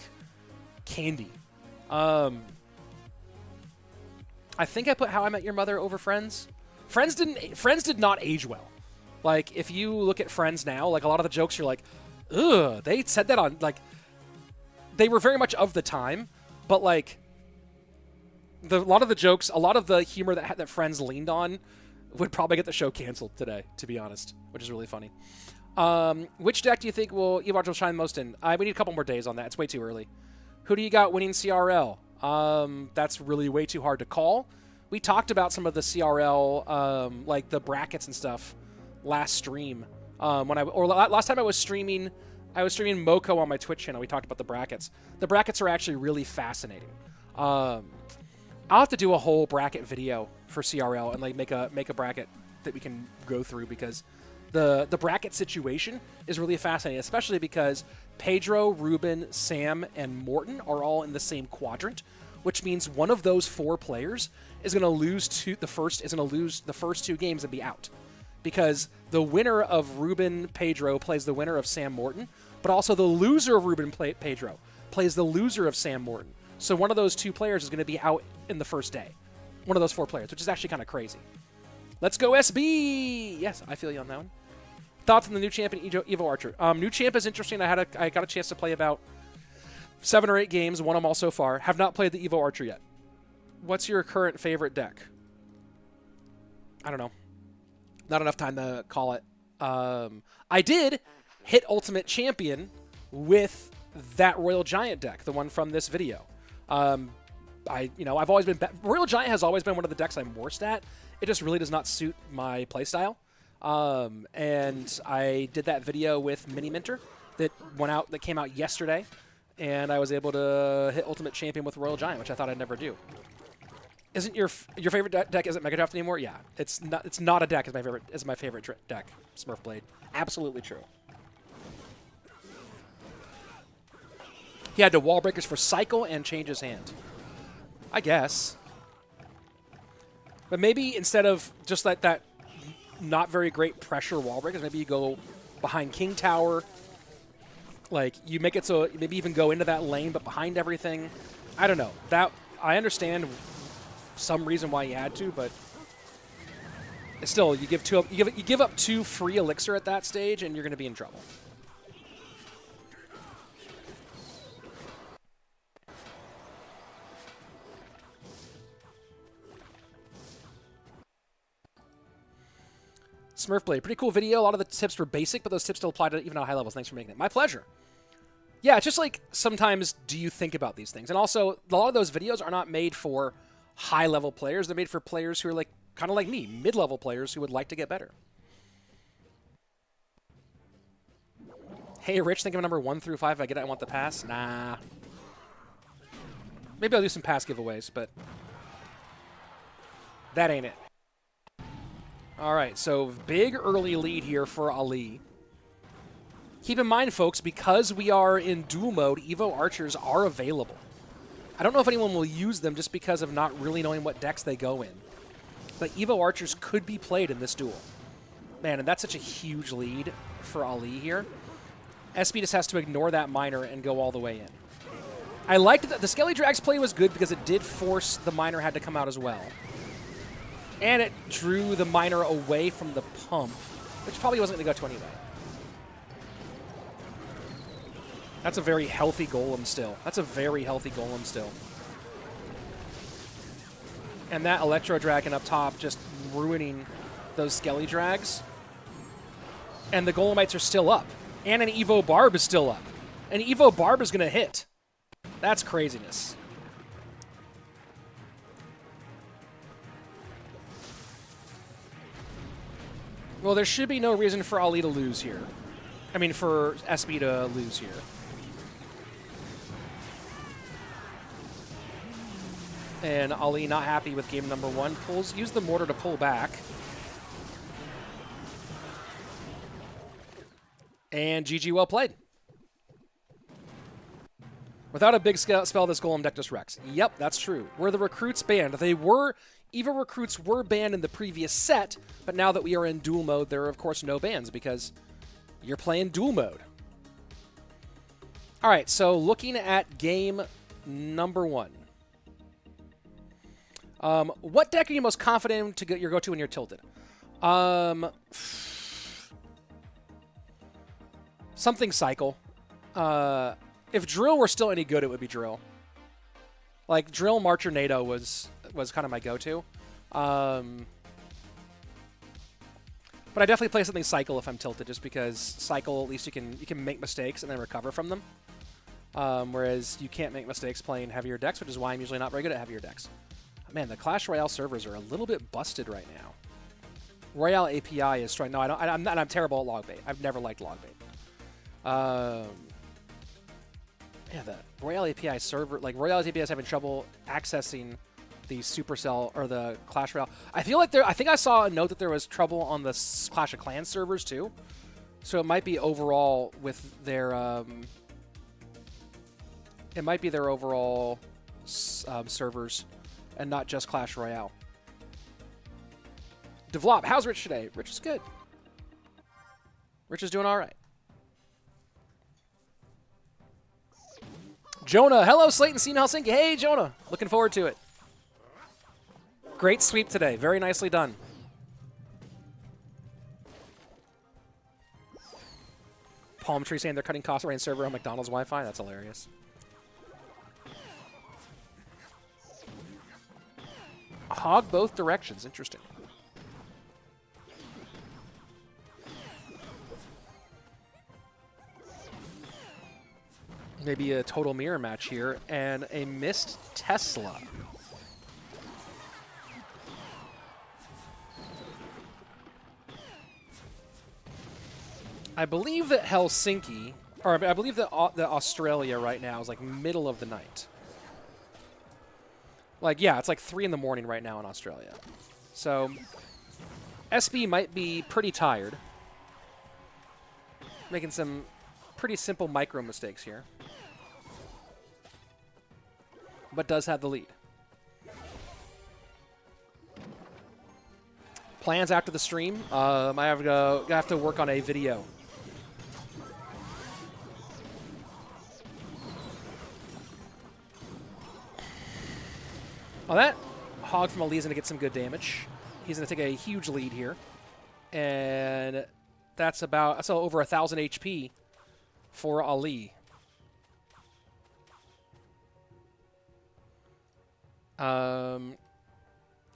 candy. I think I put How I Met Your Mother over Friends. Friends did not age well. Like, if you look at Friends now, like, a lot of the jokes, you're like, ugh, they said that on, like, they were very much of the time, but, like, a lot of the jokes, a lot of the humor that Friends leaned on would probably get the show canceled today, to be honest, which is really funny. Which deck do you think will Evo Archer will shine most in? We need a couple more days on that. It's way too early. Who do you got winning CRL? That's really way too hard to call. We talked about some of the CRL, like the brackets and stuff, last stream. Last time I was streaming Moko on my Twitch channel. We talked about the brackets. The brackets are actually really fascinating. I'll have to do a whole bracket video for CRL and like make a bracket that we can go through, because the bracket situation is really fascinating, especially because Pedro, Ruben, Sam, and Morton are all in the same quadrant, which means one of those 4 players is going to lose the first 2 games and be out, because the winner of Ruben Pedro plays the winner of Sam Morton, but also the loser of Ruben Pedro plays the loser of Sam Morton. So one of those 2 players is going to be out in the first day. One of those 4 players, which is actually kind of crazy. Let's go SB! Yes, I feel you on that one. Thoughts on the new champion, Evo Archer? New champ is interesting. I got a chance to play about 7 or 8 games, won them all so far. Have not played the Evo Archer yet. What's your current favorite deck? I don't know. Not enough time to call it. I did hit Ultimate Champion with that Royal Giant deck, the one from this video. I've always been... Royal Giant has always been one of the decks I'm worst at. It just really does not suit my playstyle. And I did that video with Mini Minter that came out yesterday, and I was able to hit Ultimate Champion with Royal Giant, which I thought I'd never do. Isn't your favorite deck isn't Mega Draft anymore? Yeah, it's not a deck is my favorite deck. Smurf Blade, absolutely true. He had to wall breakers for cycle and change his hand. I guess. But maybe instead of just like that not very great pressure wall breakers, maybe you go behind King Tower. Like, you make it so maybe even go into that lane, but behind everything. I don't know. I understand some reason why you had to, but still, you give up 2 free elixir at that stage, and you're going to be in trouble. Smurf Blade, pretty cool video. A lot of the tips were basic, but those tips still apply to even at high levels. Thanks for making it. My pleasure. Yeah, it's just like sometimes do you think about these things? And also, a lot of those videos are not made for high-level players. They're made for players who are like kind of like me, mid-level players who would like to get better. Hey, Rich, think of a number 1 through 5. If I get it, I want the pass. Nah. Maybe I'll do some pass giveaways, but that ain't it. All right, so big early lead here for Ali. Keep in mind, folks, because we are in duel mode, Evo Archers are available. I don't know if anyone will use them just because of not really knowing what decks they go in. But Evo Archers could be played in this duel. Man, and that's such a huge lead for Ali here. SB just has to ignore that miner and go all the way in. I liked that the Skelly Drag's play was good because it did force the miner had to come out as well. And it drew the miner away from the pump, which probably wasn't going to go to anyway. That's a very healthy golem still. That's a very healthy golem still. And that Electro Dragon up top just ruining those Skelly Drags. And the Golemites are still up. And an Evo Barb is still up. An Evo Barb is going to hit. That's craziness. Well, there should be no reason for Ali to lose here. I mean, for SB to lose here. And Ali not happy with game number 1. Use the mortar to pull back. And GG, well played. Without a big spell, this Golem deck just wrecks. Yep, that's true. Were the recruits banned? Evo recruits were banned in the previous set, but now that we are in duel mode, there are, of course, no bans because you're playing duel mode. All right, so looking at game number 1. What deck are you most confident to get your go-to when you're tilted? Something Cycle. If Drill were still any good, it would be Drill. Like, Drill, Marcher, NATO was kind of my go-to. But But I definitely play something Cycle if I'm tilted, just because Cycle, at least you can make mistakes and then recover from them. Whereas you can't make mistakes playing heavier decks, which is why I'm usually not very good at heavier decks. Man, the Clash Royale servers are a little bit busted right now. Royale API is trying. No, I don't. I'm terrible at log bait. I've never liked log bait. Yeah, the Royale API server, like Royale API is having trouble accessing the Supercell or the Clash Royale. I feel like I think I saw a note that there was trouble on the Clash of Clans servers too. So it might be overall with their. It might be their overall servers, and not just Clash Royale. Devlop, how's Rich today? Rich is good. Rich is doing all right. Jonah, hello, Slayton, seen Helsinki. Hey, Jonah, looking forward to it. Great sweep today. Very nicely done. Palm Tree saying they're cutting costs around server on McDonald's Wi-Fi. That's hilarious. Hog both directions. Interesting. Maybe a total mirror match here, and a missed Tesla. I believe that Helsinki, or I believe that Australia right now is like middle of the night. Like, yeah, it's like 3 in the morning right now in Australia. So, SB might be pretty tired. Making some pretty simple micro mistakes here. But does have the lead. Plans after the stream. I have to work on a video. Well, that Hog from Ali is going to get some good damage. He's going to take a huge lead here. And that's over 1,000 HP for Ali.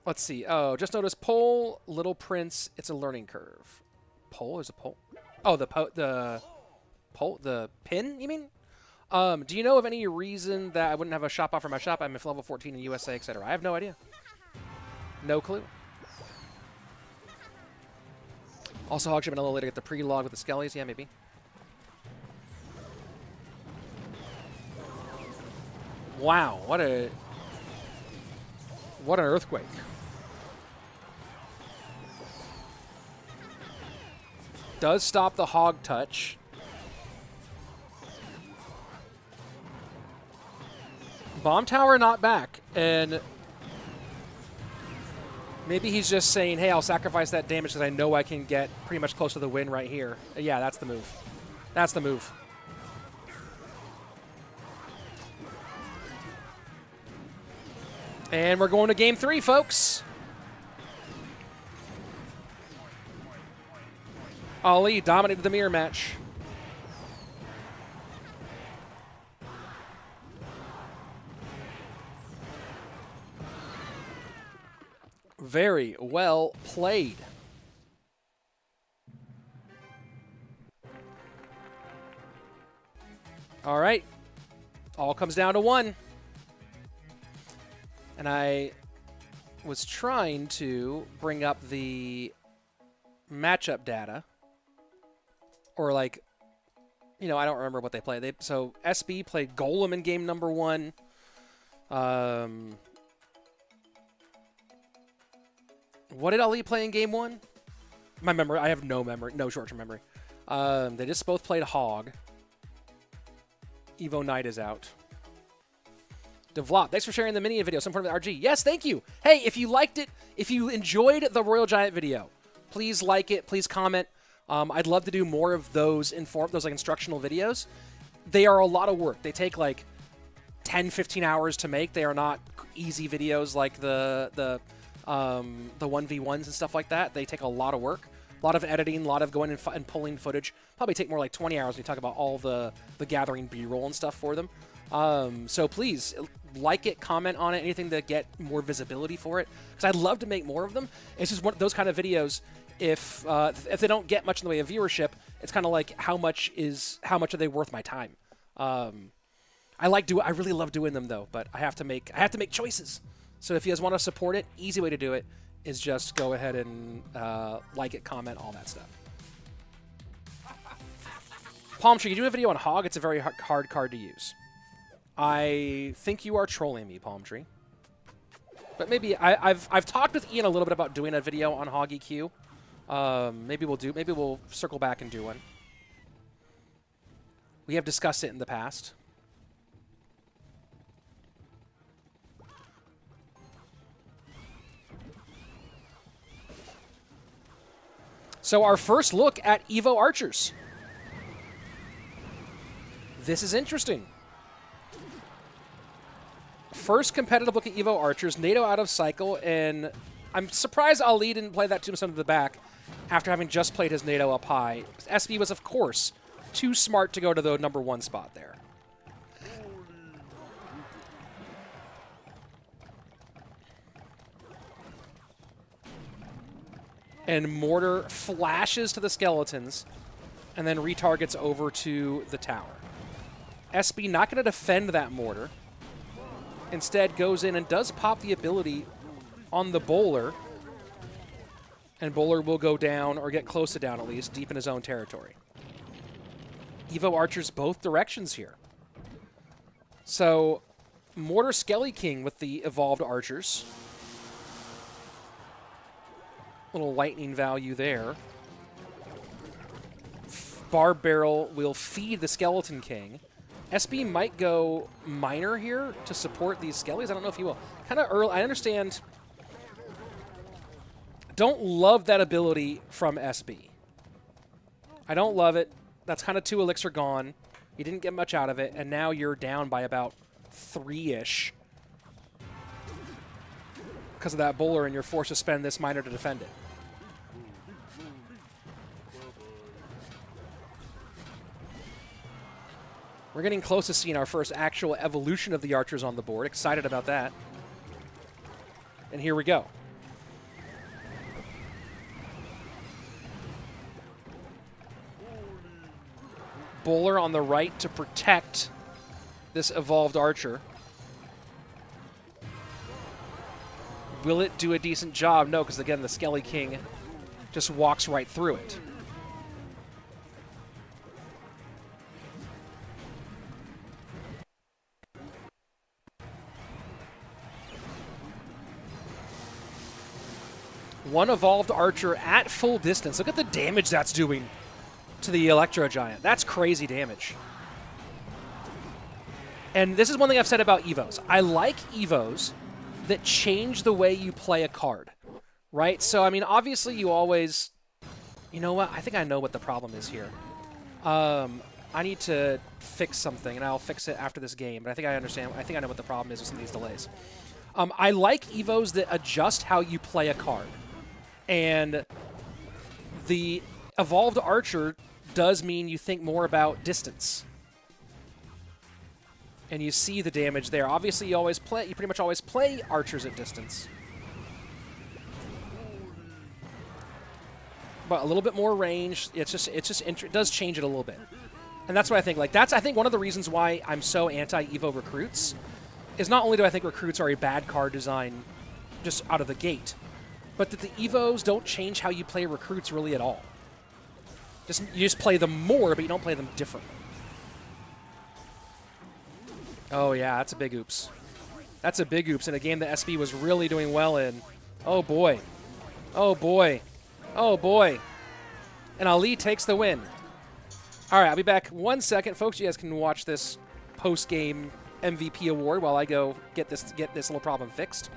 Let's see. Oh, just notice Pole, Little Prince. It's a learning curve. Pole is a pole. Oh, the pin. You mean? Do you know of any reason that I wouldn't have a shop offer my shop? I'm at level 14 in USA, etc. I have no idea. No clue. Also, Hog should have been a little later to get the pre-log with the Skellies. Yeah, maybe. Wow, what an earthquake. Does stop the Hog touch. Bomb tower not back, and maybe he's just saying, hey, I'll sacrifice that damage because I know I can get pretty much close to the win right here. Yeah, that's the move. That's the move. And we're going to game 3, folks. Ali dominated the mirror match. Very well played. All right. All comes down to 1. And I was trying to bring up the matchup data. Or like, you know, I don't remember what they played. So SB played Golem in game number 1. What did Ali play in game 1? My memory, I have no memory, no short-term memory. They just both played Hog. Evo Knight is out. Devlop, thanks for sharing the mini video. Some form of RG. Yes, thank you. Hey, if you liked it, if you enjoyed the Royal Giant video, please like it, please comment. I'd love to do more of those like instructional videos. They are a lot of work. They take like 10, 15 hours to make. They are not easy videos like the 1v1s and stuff like that. They take a lot of work, a lot of editing, a lot of going and pulling footage. Probably take more like 20 hours when you talk about all the gathering B-roll and stuff for them. So please like it, comment on it, anything to get more visibility for it, because I'd love to make more of them. It's just those kind of videos. if they don't get much in the way of viewership, it's kind of like how much are they worth my time? I really love doing them though, but I have to make choices. So if you guys want to support it, easy way to do it is just go ahead and like it, comment, all that stuff. Palm Tree, you do a video on Hog. It's a very hard card to use. I think you are trolling me, Palm Tree. But maybe I've talked with Ian a little bit about doing a video on Hog EQ. Maybe we'll circle back and do one. We have discussed it in the past. So our first look at Evo Archers. This is interesting. First competitive look at Evo Archers. NATO out of cycle, and I'm surprised XAlee didn't play that tombstone to the back after having just played his NATO up high. SB was, of course, too smart to go to the #1 spot there. And Mortar flashes to the skeletons and then retargets over to the tower. SB not going to defend that Mortar. Instead goes in and does pop the ability on the Bowler. And Bowler will go down, or get close to down at least, deep in his own territory. Evo Archers both directions here. So Mortar XAlee King with the evolved Archers. Little lightning value there. Barb Barrel will feed the Skeleton King. SB might go Miner here to support these Skellies. I don't know if he will. Kind of early. I understand. Don't love that ability from SB. I don't love it. That's kind of 2 elixir gone. You didn't get much out of it, and now you're down by about 3-ish because of that Bowler, and you're forced to spend this Miner to defend it. We're getting close to seeing our first actual evolution of the Archers on the board. Excited about that. And here we go. Bowler on the right to protect this evolved Archer. Will it do a decent job? No, because again, the XAlee King just walks right through it. One evolved Archer at full distance. Look at the damage that's doing to the Electro Giant. That's crazy damage. And this is one thing I've said about Evos. I like Evos that change the way you play a card, right? So, I mean, obviously you always... You know what? I think I know what the problem is here. I need to fix something, and I'll fix it after this game. But I think I understand. I think I know what the problem is with some of these delays. I like Evos that adjust how you play a card. And the evolved Archer does mean you think more about distance. And you see the damage there. Obviously, you pretty much always play Archers at distance. But a little bit more range. It does change it a little bit. And that's what I think. Like, that's, I think, one of the reasons why I'm so anti-Evo recruits is not only do I think recruits are a bad card design just out of the gate, but that the Evos don't change how you play recruits really at all. You just play them more, but you don't play them differently. Oh, yeah, that's a big oops. That's a big oops in a game that SB was really doing well in. Oh, boy. Oh, boy. Oh, boy. And XAlee takes the win. All right, I'll be back 1 second. Folks, you guys can watch this post-game MVP award while I go get this little problem fixed.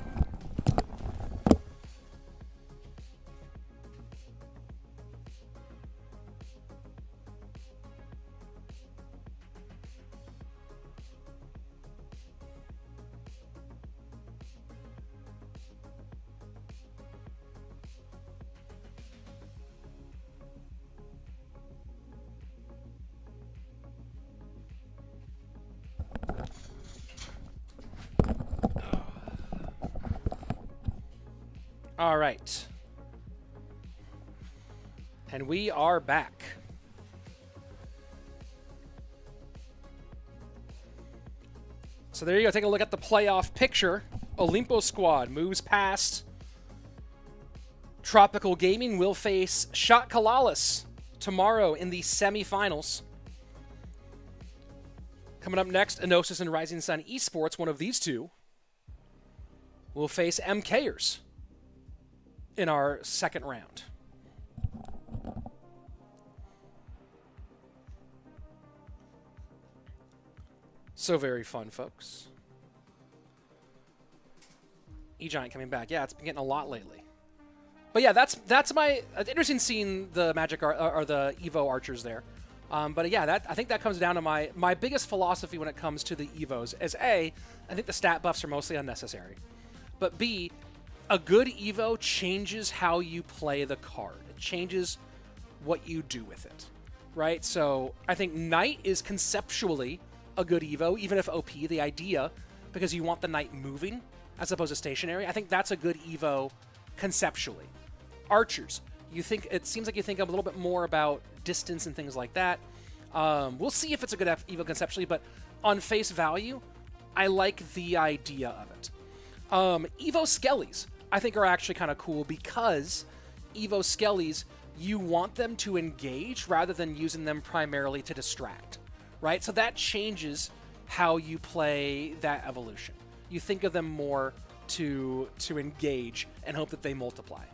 All right. And we are back. So there you go. Take a look at the playoff picture. OLIMPO squad moves past Tropical Gaming. Will face CALALAS tomorrow in the semifinals. Coming up next, Enosis and Rising Sun Esports, one of these two, will face MKERS in our second round. So very fun, folks. E-Giant coming back. Yeah, it's been getting a lot lately. But yeah, that's my... It's interesting seeing the Magic or the Evo Archers there. But yeah, I think that comes down to my biggest philosophy when it comes to the Evos is A, I think the stat buffs are mostly unnecessary. But B, a good Evo changes how you play the card. It changes what you do with it, right? So I think Knight is conceptually a good Evo, even if OP, the idea, because you want the Knight moving as opposed to stationary. I think that's a good Evo conceptually. Archers, it seems like you think a little bit more about distance and things like that. We'll see if it's a good Evo conceptually, but on face value, I like the idea of it. Evo Skellies, I think, are actually kind of cool because Evo Skellies, you want them to engage rather than using them primarily to distract, right? So that changes how you play that evolution. You think of them more to engage and hope that they multiply.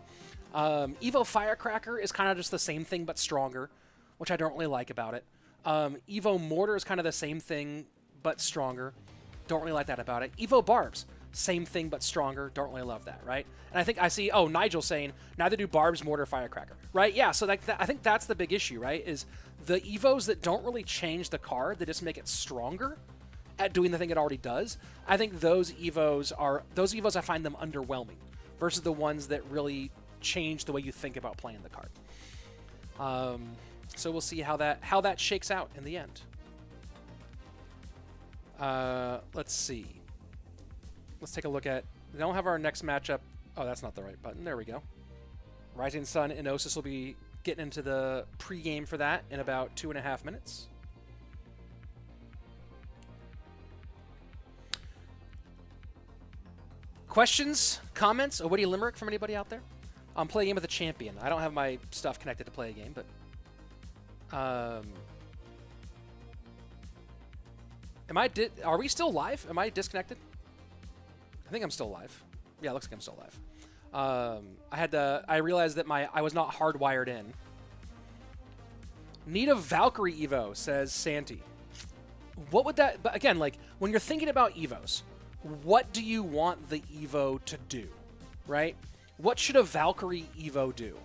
Evo Firecracker is kind of just the same thing but stronger, which I don't really like about it. Evo Mortar is kind of the same thing but stronger. Don't really like that about it. Evo Barbs, same thing but stronger. Don't really love that, right? And I think I see, Nigel saying, neither do Barbs, Mortar, Firecracker, right? Yeah, so I think that's the big issue, right? Is the Evos that don't really change the card, they just make it stronger at doing the thing it already does. I think those Evos I find them underwhelming versus the ones that really change the way you think about playing the card. So we'll see how that shakes out in the end. Let's see. Let's take a look at... We don't have our next matchup. Oh, that's not the right button. There we go. Rising Sun and Enosis will be getting into the pregame for that in about 2.5 minutes. Questions, comments, a witty limerick from anybody out there? Play a game with a champion. I don't have my stuff connected to play a game, but... Are we still live? Am I disconnected? I think I'm still live. Yeah, it looks like I'm still live. I realized that I was not hardwired in. Need a Valkyrie Evo, says Santi. What would that... But again, like, when you're thinking about Evos, what do you want the Evo to do, right? What should a Valkyrie Evo do?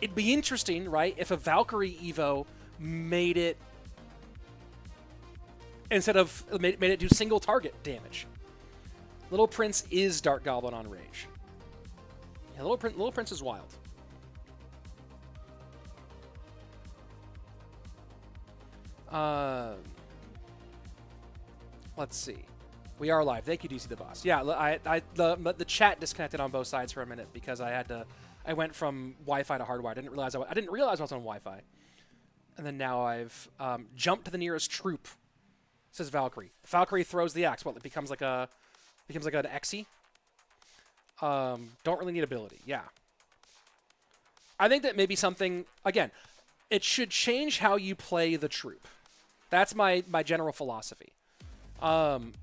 It'd be interesting, right, if a Valkyrie Evo made it... Instead of... Made it do single target damage. Little Prince is Dark Goblin on Rage. Yeah, Little Prince is wild. Let's see. We are live. Thank you, DC the Boss. Yeah, the chat disconnected on both sides for a minute because I went from Wi-Fi to hardwired. I didn't realize I was on Wi-Fi, and then now I've jumped to the nearest troop. Says Valkyrie. Valkyrie throws the axe. Well, it becomes like an Xe. Don't really need ability. Yeah. I think that maybe something, again, it should change how you play the troop. That's my general philosophy.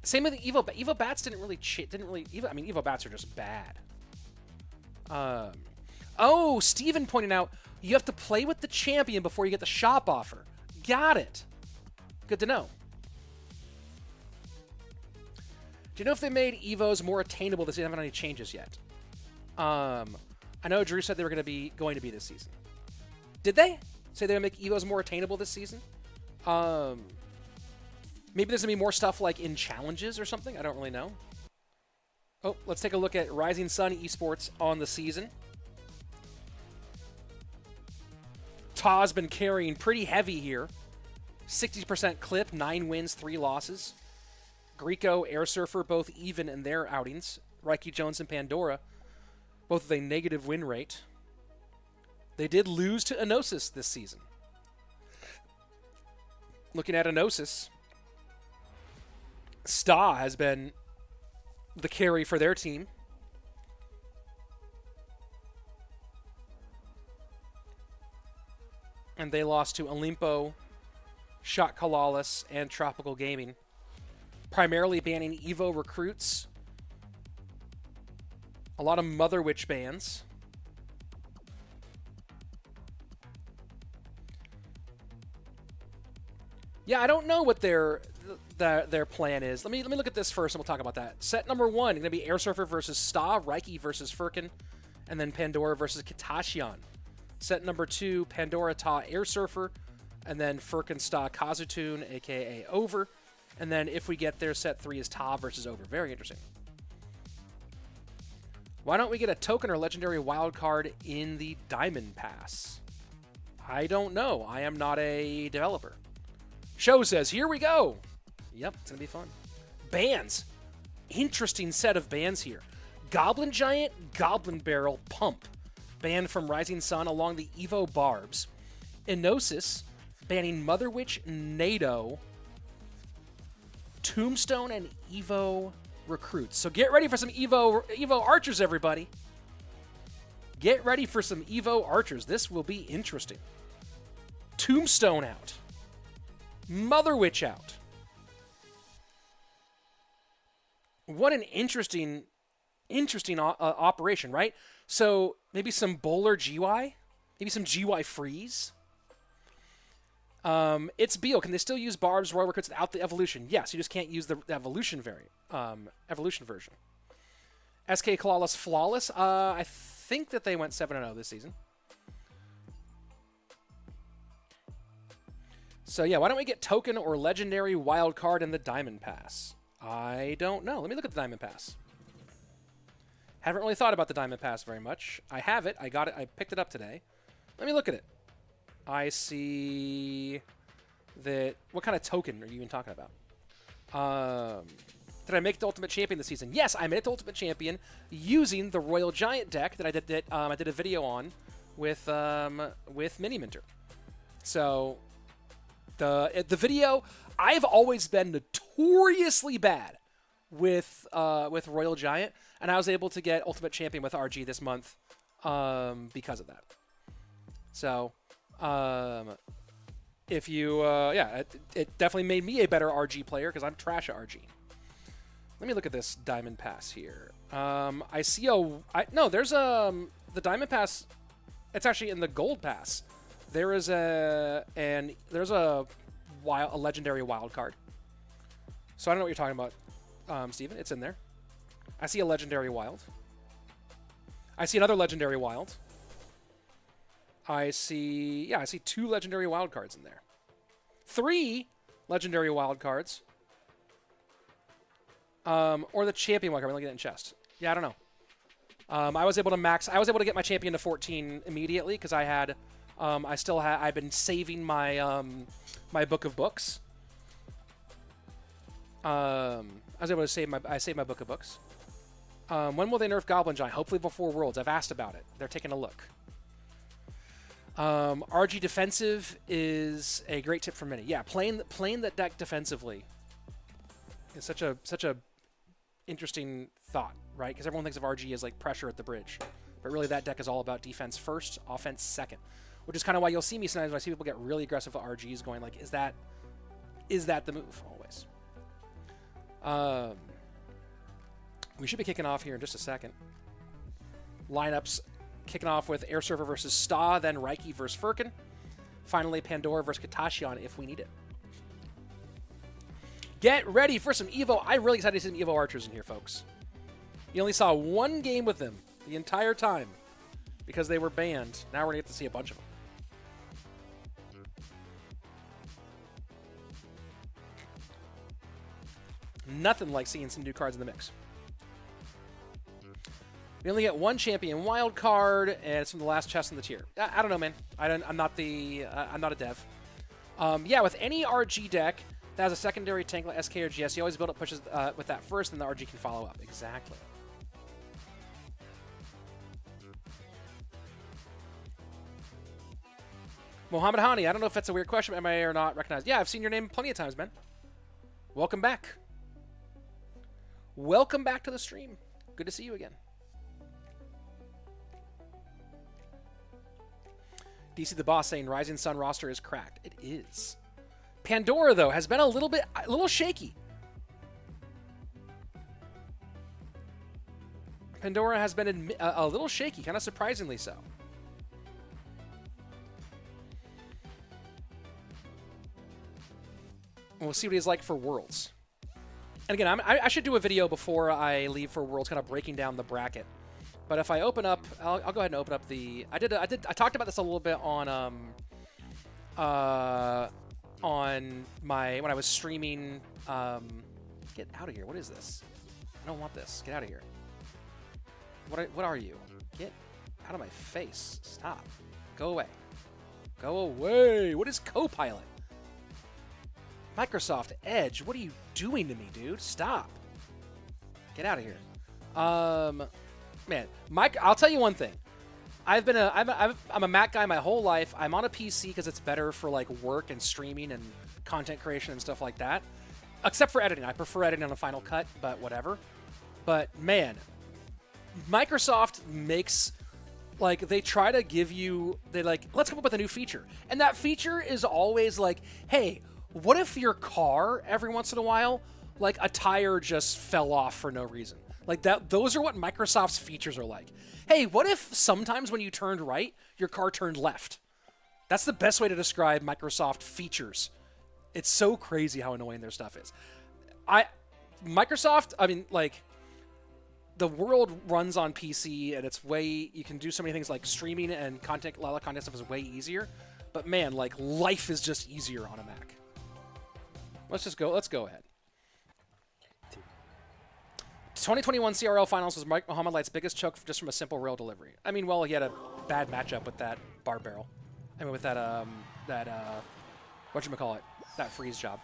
Same with the Evo. Evo Bats didn't really. Evo Bats are just bad. Oh, Steven pointing out you have to play with the champion before you get the shop offer. Got it. Good to know. Do you know if they made Evos more attainable this season? I haven't had any changes yet. I know Drew said they were going to be this season. Did they say they're going to make Evos more attainable this season? Maybe there's going to be more stuff like in challenges or something. I don't really know. Oh, let's take a look at Rising Sun Esports on the season. Ta's been carrying pretty heavy here. 60% clip, 9 wins, 3 losses. Guriko, Airsurfer, both even in their outings. Raiki, Jones, and Pandora, both with a negative win rate. They did lose to Enosis this season. Looking at Enosis, Sta has been the carry for their team. And they lost to OLIMPO, Shot CALALAS, and Tropical Gaming. Primarily banning Evo recruits. A lot of Mother Witch bans. Yeah, I don't know what their plan is. Let me look at this first, and we'll talk about that. Set number 1 going to be Airsurfer versus Sta, Raiki versus Furkin, and then Pandora versus Kitassyan. Set number 2, Pandora Ta Airsurfer, and then Furkin Sta Kazutun, aka Over. And then if we get there, set 3 is Ta versus Over. Very interesting. Why don't we get a token or legendary wild card in the Diamond Pass? I don't know. I am not a developer. Show says, here we go. Yep, it's going to be fun. Bans. Interesting set of bans here. Goblin Giant, Goblin Barrel, Pump. Banned from Rising Sun along the Evo Barbs. Enosis, banning Mother Witch, NATO, Tombstone, and Evo recruits. So get ready for some Evo Archers, everybody. Get ready for some Evo Archers. This will be interesting. Tombstone out. Mother Witch out. What an interesting operation, right? So maybe some Bowler GY, maybe some GY Freeze. It's Beal. Can they still use Barb's Royal Recruits without the evolution? Yes, you just can't use the evolution variant, evolution version. SK CALALAS Flawless. I think that they went 7-0 this season. So yeah, why don't we get token or legendary wild card in the Diamond Pass? I don't know. Let me look at the Diamond Pass. Haven't really thought about the Diamond Pass very much. I have it. I got it. I picked it up today. Let me look at it. I see that... What kind of token are you even talking about? Did I make the Ultimate Champion this season? Yes, I made the Ultimate Champion using the Royal Giant deck that I did a video on with Mini Minter. So the video, I've always been notoriously bad with Royal Giant, and I was able to get Ultimate Champion with RG this month because of that. So if you yeah, it definitely made me a better RG player because I'm trash at RG. Let me look at this Diamond Pass here. I see there's the Diamond Pass. It's actually in the Gold Pass. There is a legendary wild card. So I don't know what you're talking about, Steven. It's in there. I see a legendary wild. I see another legendary wild. I see 2 legendary wild cards in there. 3 legendary wild cards. Or the champion wild card. I'm looking at it in chest. Yeah, I don't know. I was able to get my champion to 14 immediately because I had, I've been saving my, my book of books. I was able to save my book of books. When will they nerf Goblin Giant? Hopefully before Worlds. I've asked about it. They're taking a look. RG defensive is a great tip for many. Yeah, playing that deck defensively is such a interesting thought, right? Because everyone thinks of RG as like pressure at the bridge, but really that deck is all about defense first, offense second, which is kind of why you'll see me sometimes when I see people get really aggressive with RGs, going like, is that the move? Always. We should be kicking off here in just a second. Lineups kicking off with Airsurfer versus Sta, then Raiki versus Furkin. Finally, Pandora versus Kitassyan if we need it. Get ready for some Evo. I'm really excited to see some Evo Archers in here, folks. You only saw one game with them the entire time because they were banned. Now we're going to get to see a bunch of them. Nothing like seeing some new cards in the mix. We only get one champion wild card, and it's from the last chest in the tier. I don't know, man. I'm not a dev. Yeah, with any RG deck that has a secondary tank like SK or GS, you always build up pushes with that first, and the RG can follow up. Exactly. Mohamed Hani, I don't know if that's a weird question, am I or not recognized? Yeah, I've seen your name plenty of times, man. Welcome back. Welcome back to the stream. Good to see you again. DC the Boss saying Rising Sun roster is cracked. It is. Pandora, though, has been a little shaky. Pandora has been a little shaky, kind of surprisingly so. We'll see what he's like for Worlds. And again, I should do a video before I leave for Worlds, kind of breaking down the bracket. But if I open up, I'll go ahead and open up the. I talked about this a little bit on my when I was streaming. Get out of here! What is this? I don't want this. Get out of here. What are you? Get out of my face! Stop! Go away! Go away! What is Copilot? Microsoft Edge, what are you doing to me, dude? Stop. Get out of here. Man, Mike, I'll tell you one thing. I'm a Mac guy my whole life. I'm on a PC because it's better for like work and streaming and content creation and stuff like that. Except for editing. I prefer editing on a Final Cut, but whatever. But man, Microsoft makes like they try to give you let's come up with a new feature. And that feature is always like, hey, what if your car, every once in a while, like a tire just fell off for no reason? Like that, those are what Microsoft's features are like. Hey, what if sometimes when you turned right, your car turned left? That's the best way to describe Microsoft features. It's so crazy how annoying their stuff is. Microsoft, I mean, like, the world runs on PC, and it's you can do so many things like streaming and content, a lot of content stuff is way easier. But man, like, life is just easier on a Mac. Let's go ahead. 2021 CRL Finals was Mohamed Light's biggest choke just from a simple rail delivery. I mean, well, he had a bad matchup with that bar barrel. I mean, with that, whatchamacallit, that freeze job.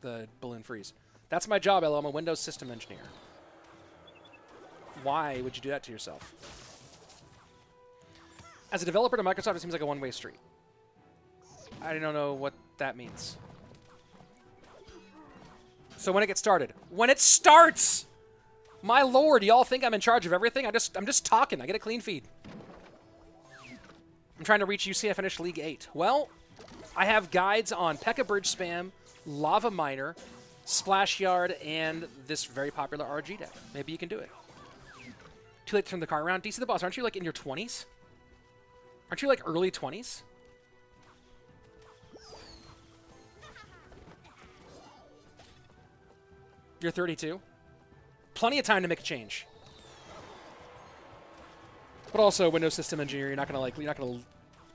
The balloon freeze. That's my job, Elo. I'm a Windows system engineer. Why would you do that to yourself? As a developer to Microsoft, it seems like a one-way street. I don't know what that means. So when it gets started. When it starts! My lord, y'all think I'm in charge of everything? I'm just talking. I get a clean feed. I'm trying to reach UC. I finished League 8. Well, I have guides on P.E.K.K.A. Bridge Spam, Lava Miner, Splash Yard, and this very popular RG deck. Maybe you can do it. Too late to turn the car around. DC the Boss, aren't you like in your 20s? Aren't you like early 20s? You're 32. Plenty of time to make a change. But also, Windows system engineer, you're not gonna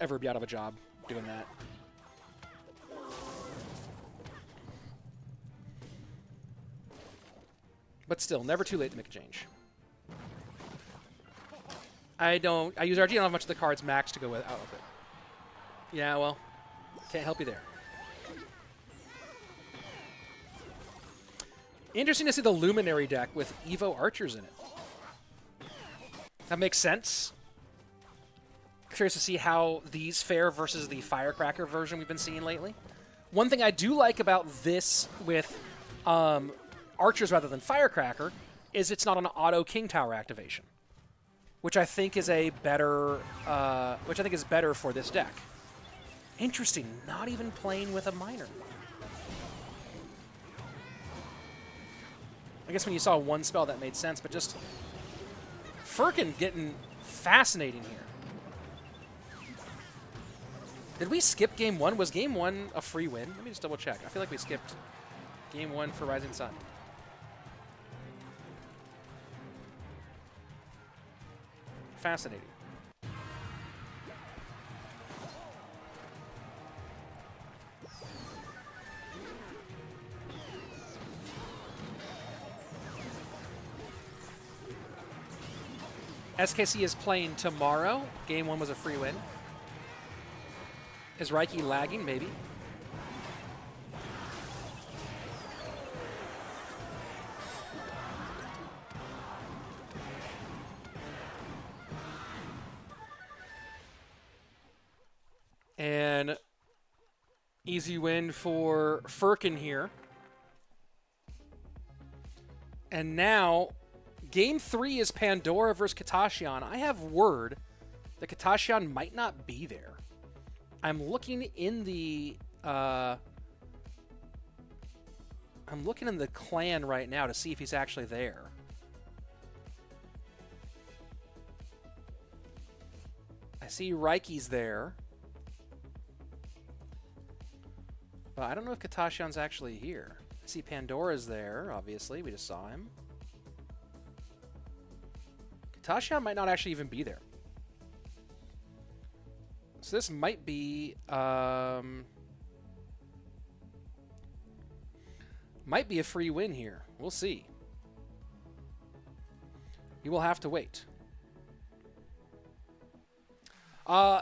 ever be out of a job doing that. But still, never too late to make a change. I use RG. I don't have much of the cards maxed to go out with it. Yeah, well, can't help you there. Interesting to see the Luminary deck with Evo Archers in it. That makes sense. Curious to see how these fare versus the Firecracker version we've been seeing lately. One thing I do like about this with Archers rather than Firecracker is it's not an auto King Tower activation, which I think is a better, better for this deck. Interesting, not even playing with a miner. I guess when you saw one spell that made sense, but just Firkin getting fascinating here. Did we skip game one? Was game one a free win? Let me just double check. I feel like we skipped game one for Rising Sun. Fascinating. SKC is playing tomorrow. Game one was a free win. Is Raiki lagging? Maybe. Easy win for Firkin here. And now, Game 3 is Pandora versus Kitassyan. I have word that Kitassyan might not be there. I'm looking in the clan right now to see if he's actually there. I see Raiki's there. But I don't know if Kitassyan's actually here. I see Pandora's there, obviously. We just saw him. Kitassyan might not actually even be there. So this might be a free win here. We'll see. You will have to wait.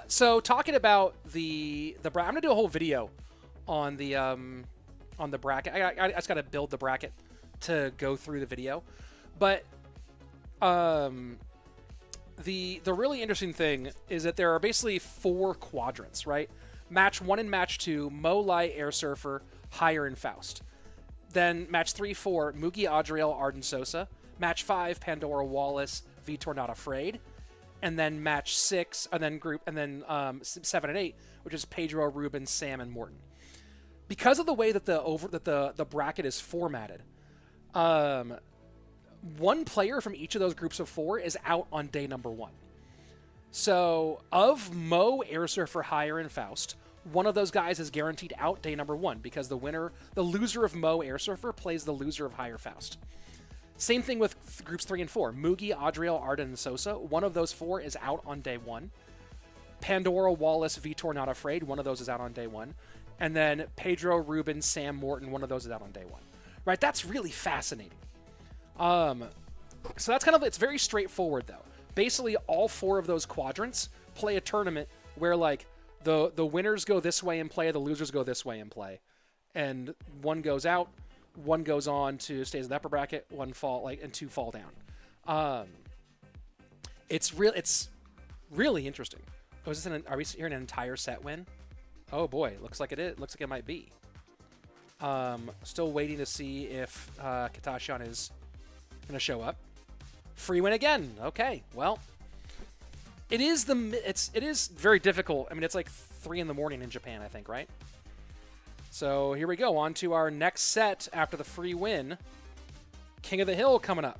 So talking about the I'm gonna do a whole video on the bracket. I just gotta build the bracket to go through the video, but the really interesting thing is that there are basically 4 quadrants, right? Match 1 and match 2, Mo, Light, Airsurfer, Higher, and Faust. Then match 3, 4, Mugi, Adriel, Ardentoas. Match 5, Pandora, Wallace, Vitor, Not Afraid. And then match 6, and then 7 and 8, which is Pedro, Ruben, Sam, and Morton. Because of the way that the bracket is formatted, one player from each of those groups of 4 is out on day number 1. So of Mo, Airsurfer, Higher, and Faust, one of those guys is guaranteed out day number 1 because the loser of Mo, Airsurfer plays the loser of Higher, Faust. Same thing with groups 3 and 4. Mugi, Adriel, Arden, and Sosa. One of those 4 is out on day 1. Pandora, Wallace, Vitor, Not Afraid. One of those is out on day 1. And then Pedro, Ruben, Sam, Morton. One of those is out on day 1. Right? That's really fascinating. So that's kind of, it's very straightforward though. Basically, all 4 of those quadrants play a tournament where like the winners go this way and play, the losers go this way and play, and one goes out, one goes on to stays in the upper bracket, and 2 fall down. It's really interesting. Oh, is this are we hearing an entire set win? Oh boy, looks like it is. Looks like it might be. Still waiting to see if Kitassyan is going to show up. Free win again. Okay, well, it is very difficult. I mean, it's like 3 in the morning in Japan, I think, right? So here we go, on to our next set after the free win. King of the Hill coming up.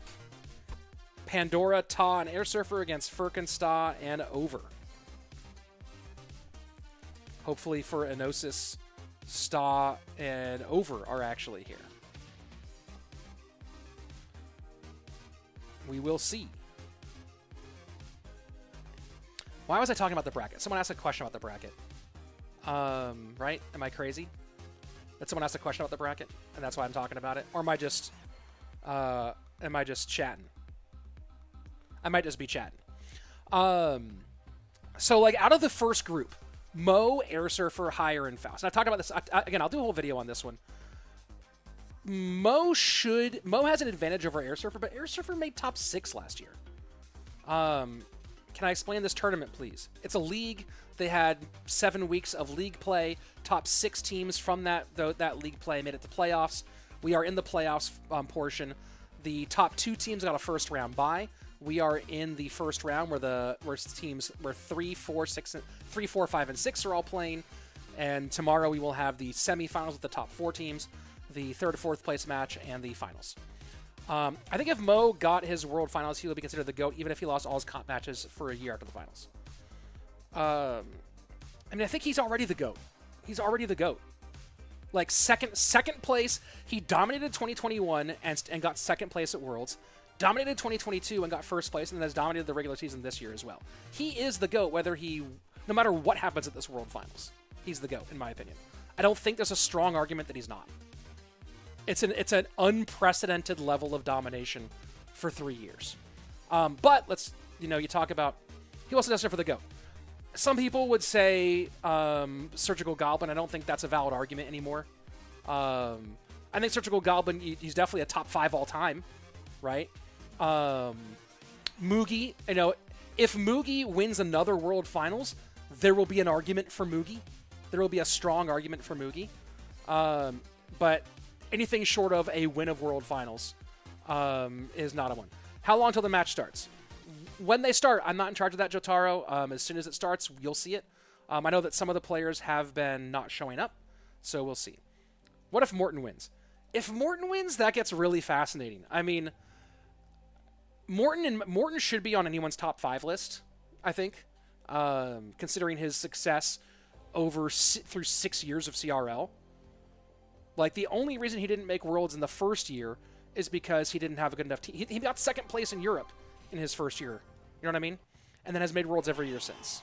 Pandora, Ta, and Airsurfer against Firkensta and Over. Hopefully for Enosis, Sta, and Over are actually here. We will see. Why was I talking about the bracket? Someone asked a question about the bracket. Right? Am I crazy? That someone asked a question about the bracket, and that's why I'm talking about it? Or am I just chatting? I might just be chatting. So, like, out of the first group, Mo, Airsurfer, Higher, and Faust. And I've talked about this. Again, I'll do a whole video on this one. Mo has an advantage over Airsurfer, but Airsurfer made top 6 last year. Can I explain this tournament, please? It's a league. They had 7 weeks of league play. Top 6 teams from that league play made it to playoffs. We are in the playoffs portion. The top 2 teams got a first round bye. We are in the first round where 3, 4, 5, and 6 are all playing. And tomorrow we will have the semifinals with the top 4 teams, the 3rd to 4th place match, and the finals. I think if Mo got his World Finals, he would be considered the GOAT, even if he lost all his comp matches for a year after the finals. I mean, I think he's already the GOAT. He's already the GOAT. Like, second place, he dominated 2021 and got 2nd place at Worlds, dominated 2022 and got 1st place, and then has dominated the regular season this year as well. He is the GOAT, no matter what happens at this World Finals. He's the GOAT, in my opinion. I don't think there's a strong argument that he's not. It's an unprecedented level of domination for 3 years. But let's, you talk about, he also does it for the GOAT. Some people would say Surgical Goblin. I don't think that's a valid argument anymore. I think Surgical Goblin, he's definitely a top 5 all time, right? Mugi, if Mugi wins another World Finals, there will be an argument for Mugi. there will be a strong argument for Mugi. But anything short of a win of World Finals is not a one. How long till the match starts? When they start, I'm not in charge of that, Jotaro. As soon as it starts, you'll see it. I know that some of the players have been not showing up, so we'll see. What if Morten wins? If Morten wins, that gets really fascinating. I mean, Morten should be on anyone's top 5 list, I think, considering his success through 6 years of CRL. Like, the only reason he didn't make Worlds in the first year is because he didn't have a good enough team. He got 2nd place in Europe in his first year. You know what I mean? And then has made Worlds every year since.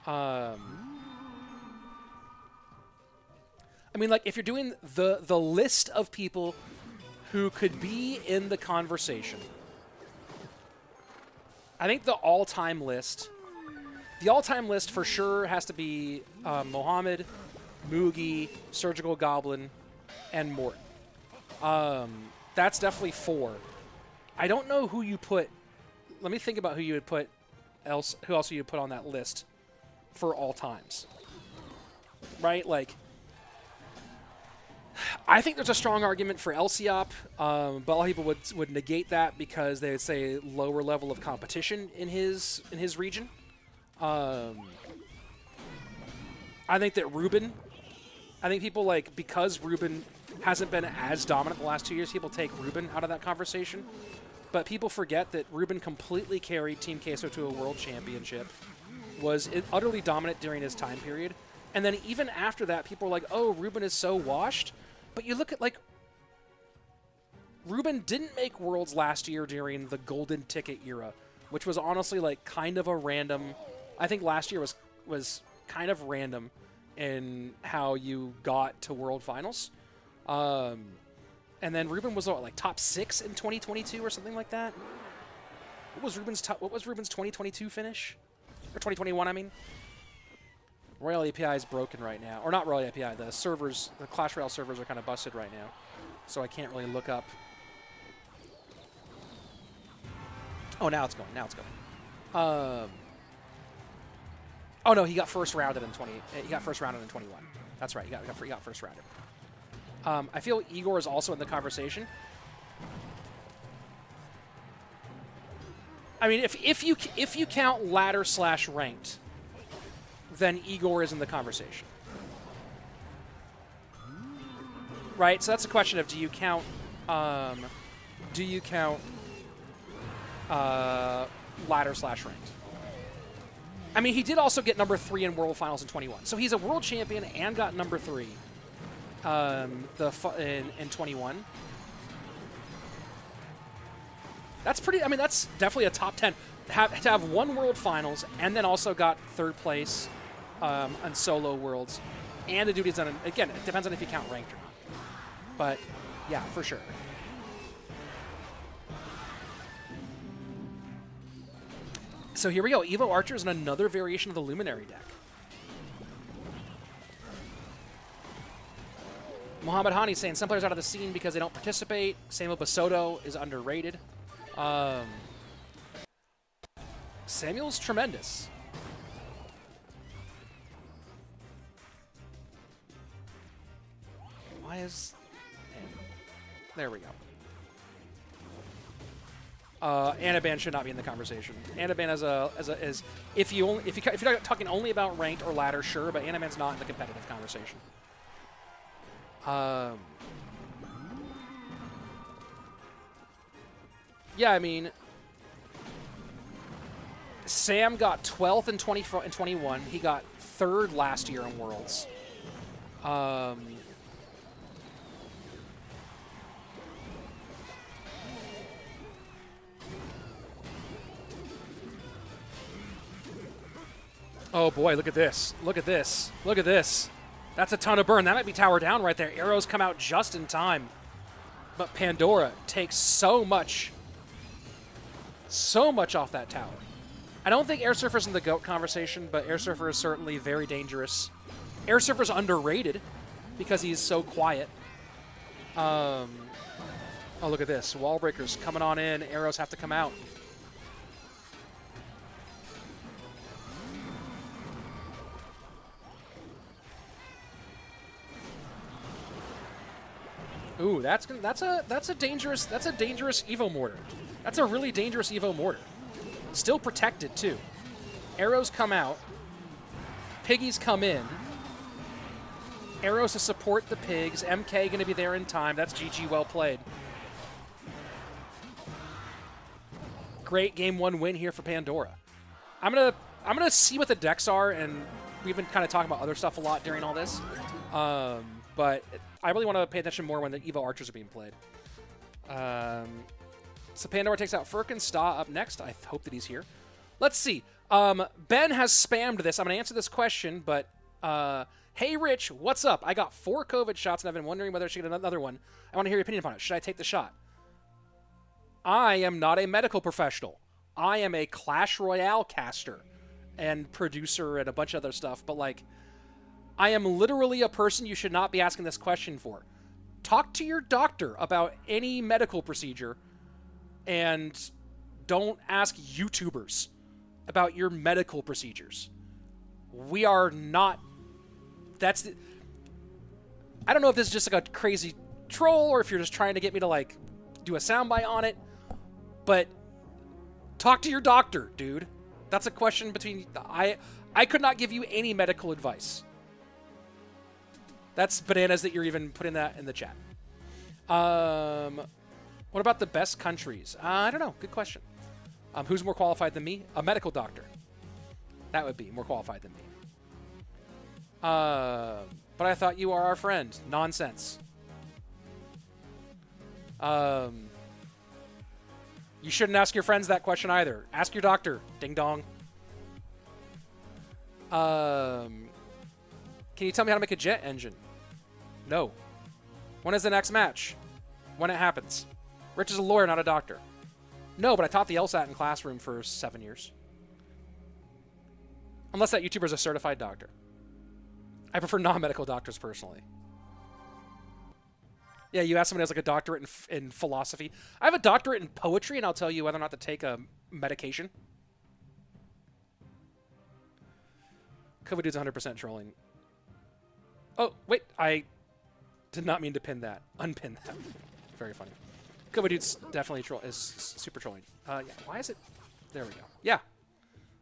I mean, like, if you're doing the list of people who could be in the conversation, I think the all-time list for sure has to be Mohamed, Mugi, Surgical Goblin, and Morten. That's definitely 4. I don't know who you put. Let me think about who you would put who else you would put on that list for all times. Right? Like, I think there's a strong argument for Elsiop, but a lot of people would negate that because they would say lower level of competition in his region. I think that Ruben, I think people, like, because Ruben hasn't been as dominant the last 2 years, people take Ruben out of that conversation. But people forget that Ruben completely carried Team Queso to a world championship, was utterly dominant during his time period. And then even after that, people are like, oh, Ruben is so washed. But you look at, like, Ruben didn't make Worlds last year during the golden ticket era, which was honestly, like, kind of a random... I think last year was kind of random in how you got to World Finals. And then Ruben was, what, like, top 6 in 2022 or something like that? What was Ruben's 2022 finish? Or 2021, I mean? Royal API is broken right now. Or not Royal API, the servers, the Clash Royale servers are kind of busted right now. So I can't really look up. Oh, now it's going. Oh no, he got first rounded in 20. He got first rounded in 21. That's right. He got first rounded. I feel Igor is also in the conversation. I mean, if you count ladder / ranked, then Igor is in the conversation, right? So that's a question of do you count ladder / ranked? I mean, he did also get number 3 in World Finals in 21. So he's a world champion and got number 3 in 21. That's pretty, I mean, that's definitely a top 10. To have won World Finals and then also got 3rd place on solo Worlds. And the dude he's done, again, it depends on if you count ranked or not. But, yeah, for sure. So here we go. Evo Archer is in another variation of the Luminary deck. Mohamed Hani saying some players out of the scene because they don't participate. Samuel Basoto is underrated. Samuel's tremendous. Why is... There we go. Anaban should not be in the conversation. Anaban is if you're talking only about ranked or ladder, sure, but Anaban's not in the competitive conversation. Yeah, I mean, Sam got 12th in 21. He got 3rd last year in Worlds. Oh boy, look at this. Look at this. Look at this. That's a ton of burn. That might be tower down right there. Arrows come out just in time. But Pandora takes so much off that tower. I don't think Airsurfer's in the GOAT conversation, but Airsurfer is certainly very dangerous. Airsurfer's underrated because he's so quiet. Oh, look at this. Wall breakers coming on in. Arrows have to come out. Ooh, that's a dangerous Evo mortar. That's a really dangerous Evo mortar. Still protected too. Arrows come out. Piggies come in. Arrows to support the pigs. MK going to be there in time. That's GG, well played. Great game 1 win here for Pandora. I'm gonna see what the decks are, and we've been kind of talking about other stuff a lot during all this. But I really want to pay attention more when the Evo Archers are being played. So Pandora takes out Firkin. Sta up next. I hope that he's here. Let's see. Ben has spammed this. I'm going to answer this question, but hey, Rich, what's up? I got 4 COVID shots, and I've been wondering whether I should get another one. I want to hear your opinion upon it. Should I take the shot? I am not a medical professional. I am a Clash Royale caster and producer and a bunch of other stuff, but like, I am literally a person you should not be asking this question for. Talk to your doctor about any medical procedure, and don't ask YouTubers about your medical procedures. We are not... I don't know if this is just like a crazy troll or if you're just trying to get me to like do a soundbite on it, but talk to your doctor, dude. That's a question between... I could not give you any medical advice. That's bananas that you're even putting that in the chat. What about the best countries? I don't know. Good question. Who's more qualified than me? A medical doctor. That would be more qualified than me. But I thought you are our friend. Nonsense. You shouldn't ask your friends that question either. Ask your doctor. Ding dong. Can you tell me how to make a jet engine? No. When is the next match? When it happens. Rich is a lawyer, not a doctor. No, but I taught the LSAT in classroom for 7 years. Unless that YouTuber is a certified doctor. I prefer non-medical doctors personally. Yeah, you ask someone who has like a doctorate in philosophy. I have a doctorate in poetry, and I'll tell you whether or not to take a medication. COVID dude's 100% trolling. Oh, wait, I did not mean to pin that. Unpin that. Very funny. COVID dude's definitely is super trolling. Yeah, why is it? There we go. Yeah.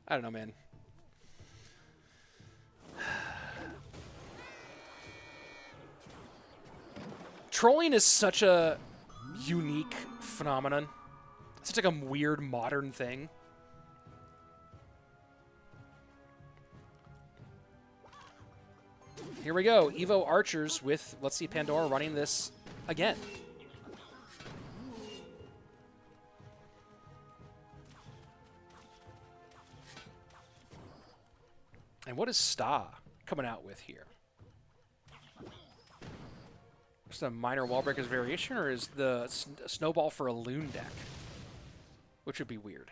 I don't know, man. Trolling is such a unique phenomenon. It's such like a weird modern thing. Here we go. Evo Archers with, let's see, Pandora running this again. And what is Sta coming out with here? Just a minor wall breakers variation, or is the snowball for a loon deck? Which would be weird.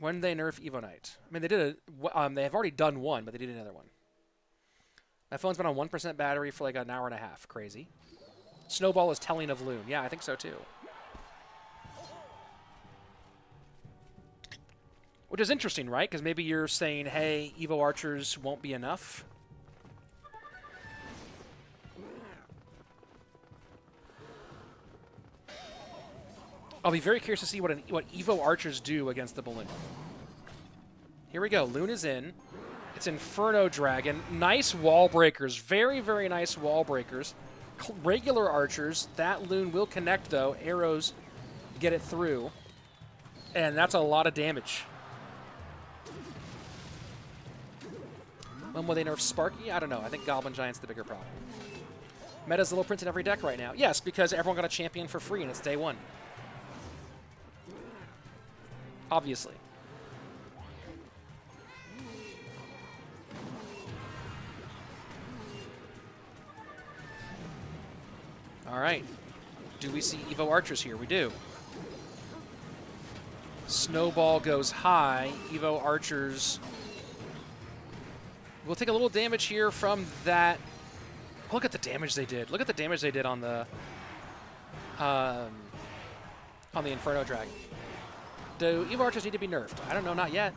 When did they nerf Evo Knight? I mean, they did they have already done one, but they did another one. My phone's been on 1% battery for like an hour and a half. Crazy. Snowball is telling of loon. Yeah, I think so too. Which is interesting, right? Because maybe you're saying, hey, Evo Archers won't be enough. I'll be very curious to see what Evo Archers do against the balloon. Here we go. Loon is in. It's Inferno Dragon. Nice wall breakers. Very, very nice wall breakers. Regular Archers. That Loon will connect, though. Arrows get it through. And that's a lot of damage. When will they nerf Sparky? I don't know. I think Goblin Giant's the bigger problem. Meta's a little print in every deck right now. Yes, because everyone got a champion for free and it's day one. Obviously. All right. Do we see Evo Archers here? We do. Snowball goes high. Evo Archers will take a little damage here from that. Look at the damage they did. Look at the damage they did on the Inferno Dragon. Do Evo Archers need to be nerfed? I don't know, not yet.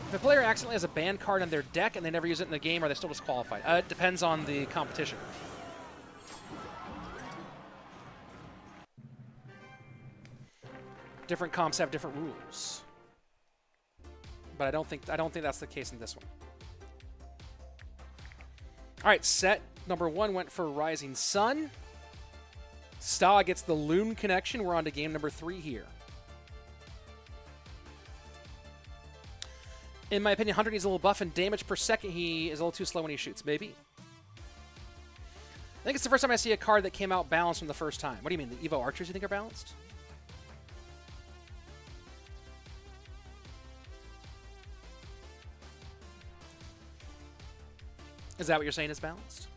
If a player accidentally has a banned card in their deck and they never use it in the game, are they still disqualified? It depends on the competition. Different comps have different rules. But I don't think that's the case in this one. All right, set number 1 went for Rising Sun. Sta gets the Loon connection. We're on to game number 3 here. In my opinion, Hunter needs a little buff and damage per second. He is a little too slow when he shoots, maybe. I think it's the first time I see a card that came out balanced from the first time. What do you mean? The Evo Archers you think are balanced? Is that what you're saying is balanced?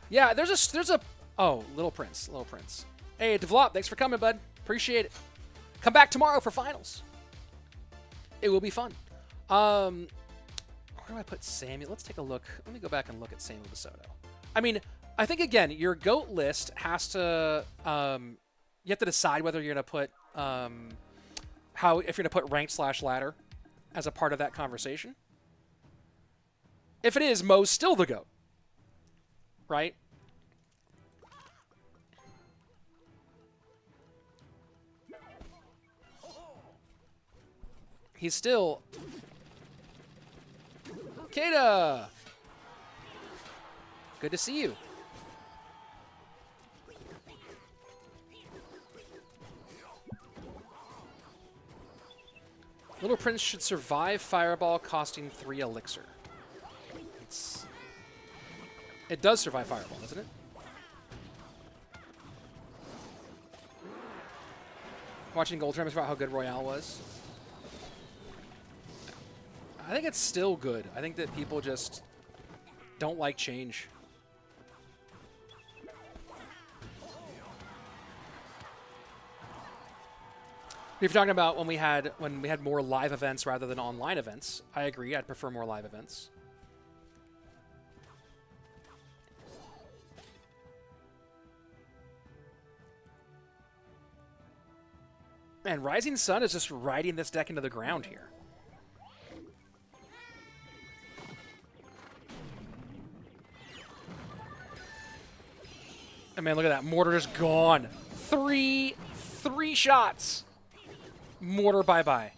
Yeah, there's a oh, Little Prince. Hey, Devlop, thanks for coming, bud. Appreciate it. Come back tomorrow for finals. It will be fun. Where do I put Samuel? Let's take a look. Let me go back and look at Samuel DeSoto. I mean, I think, again, your GOAT list has to... you have to decide whether you're going to put... if you're going to put ranked/ladder as a part of that conversation. If it is, Mo's still the GOAT. Right? He's still... Kata! Good to see you. Little Prince should survive Fireball costing 3 elixir. It does survive Fireball, doesn't it? Watching Gold Tournaments about how good Royale was. I think it's still good. I think that people just don't like change. If you're talking about when we had more live events rather than online events, I agree. I'd prefer more live events. Man, Rising Sun is just riding this deck into the ground here. And man, look at that. Mortar just gone. Three shots. Mortar bye-bye.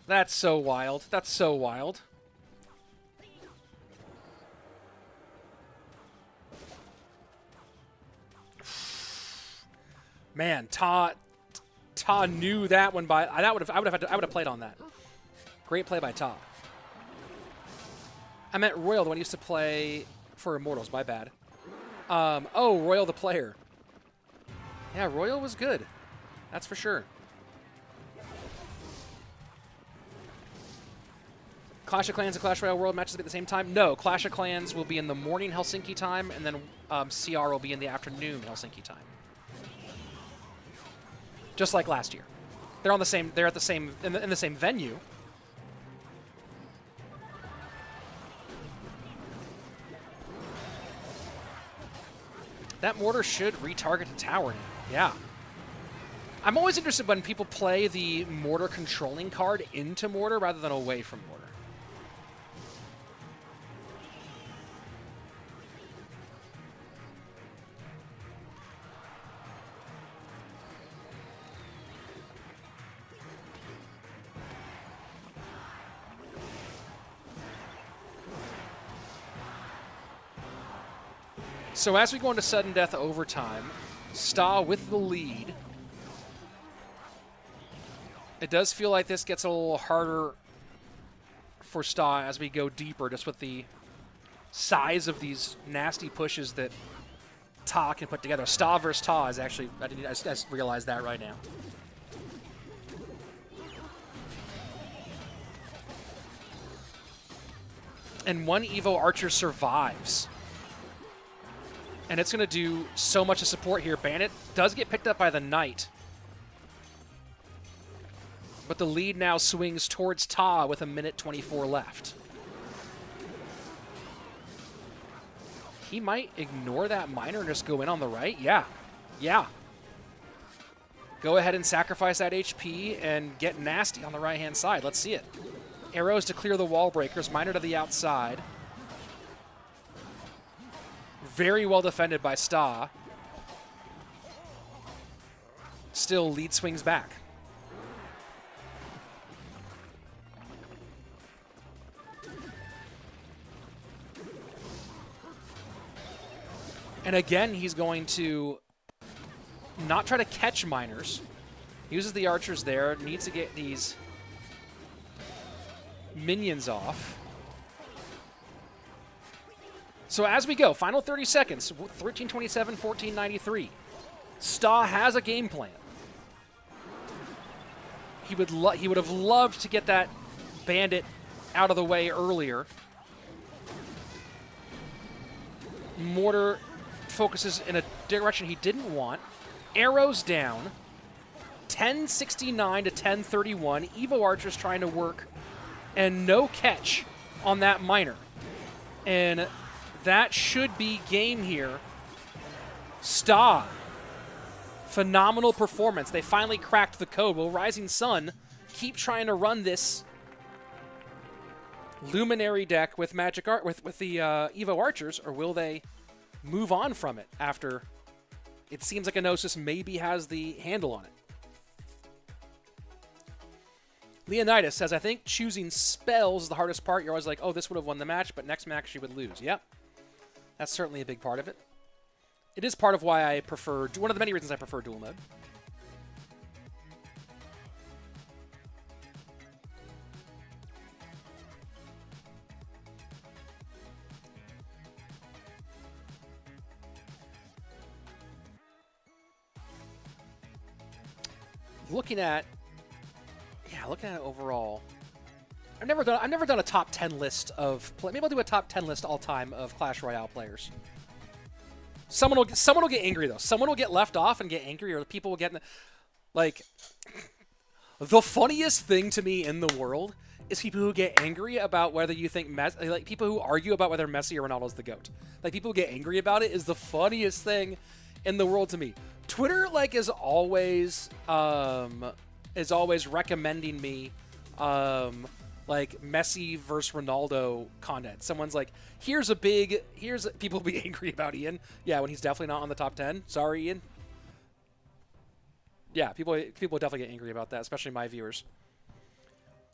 That's so wild. That's so wild. Man, Ta knew that one by... I would have played on that. Great play by Ta. I meant Royal, the one I used to play for Immortals. My bad. Oh, Royal the player. Yeah, Royal was good. That's for sure. Clash of Clans and Clash Royale World matches will be at the same time? No, Clash of Clans will be in the morning Helsinki time, and then CR will be in the afternoon Helsinki time. Just like last year. They're on the same. They're at the same in the same venue. That mortar should retarget the tower now. Yeah. I'm always interested when people play the mortar controlling card into mortar rather than away from mortar. So as we go into sudden death overtime, Sta with the lead. It does feel like this gets a little harder for Sta as we go deeper, just with the size of these nasty pushes that Ta can put together. Sta versus Ta is actually, I just realized that right now. And one Evo Archer survives. And it's going to do so much to support here. Bandit does get picked up by the Knight. But the lead now swings towards Ta with 1:24 left. He might ignore that miner and just go in on the right. Yeah. Yeah. go ahead and sacrifice that HP and get nasty on the right-hand side. Let's see it. Arrows to clear the wall breakers. Miner to the outside. Very well defended by Sta. Still lead swings back. And again, he's going to not try to catch miners. Uses the archers there. Needs to get these minions off. So as we go, final 30 seconds, 13:27, 14:93. Sta has a game plan. He would have loved to get that bandit out of the way earlier. Mortar focuses in a direction he didn't want. Arrows down. 10:69 to 10:31. Evo Archers trying to work. And no catch on that miner. And that should be game here. Sta. Phenomenal performance. They finally cracked the code. Will Rising Sun keep trying to run this Luminary deck with Magic Art with the Evo Archers, or will they move on from it after it seems like Enosis maybe has the handle on it? Leonidas says, I think choosing spells is the hardest part. You're always like, oh, this would have won the match, but next match you would lose. Yep. That's certainly a big part of it. It is part of why I prefer, one of the many reasons I prefer dual mode. Looking at it overall, I've never done a top 10 list of maybe I'll do a top 10 list all time of Clash Royale players. Someone will get angry though. Someone will get left off and get angry, or people will get like the funniest thing to me in the world is people who get angry about whether you think like people who argue about whether Messi or Ronaldo's the GOAT. Like people who get angry about it is the funniest thing in the world to me. Twitter like is always recommending me like Messi versus Ronaldo content. Someone's like, people will be angry about Ian. Yeah, when he's definitely not on the top 10. Sorry, Ian. Yeah, people definitely get angry about that, especially my viewers.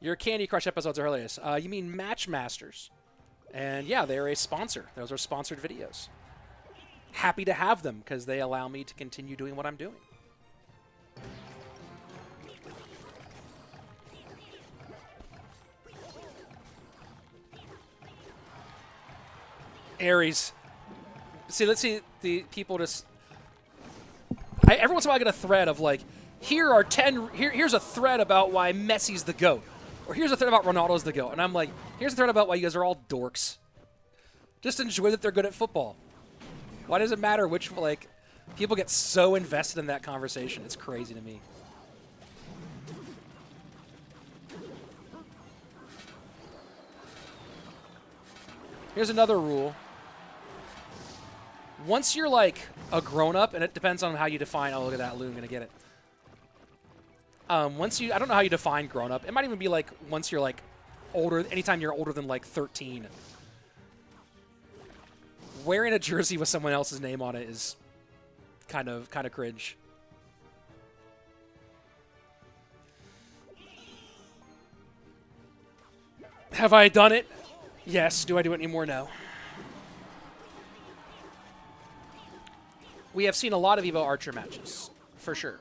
Your Candy Crush episodes are hilarious. You mean Match Masters. And yeah, they're a sponsor. Those are sponsored videos. Happy to have them because they allow me to continue doing what I'm doing. Ares. See, let's see the people just... every once in a while I get a thread of like, here's a thread about why Messi's the GOAT. Or here's a thread about Ronaldo's the GOAT. And I'm like, here's a thread about why you guys are all dorks. Just enjoy that they're good at football. Why does it matter which, like, people get so invested in that conversation. It's crazy to me. Here's another rule. Once you're like a grown-up, and it depends on how you define, oh, look at that, Lou, I'm gonna get it. I don't know how you define grown-up. It might even be like once you're like older, anytime you're older than like 13. Wearing a jersey with someone else's name on it is kind of cringe. Have I done it? Yes. Do I do it anymore? No. We have seen a lot of Evo Archer matches, for sure.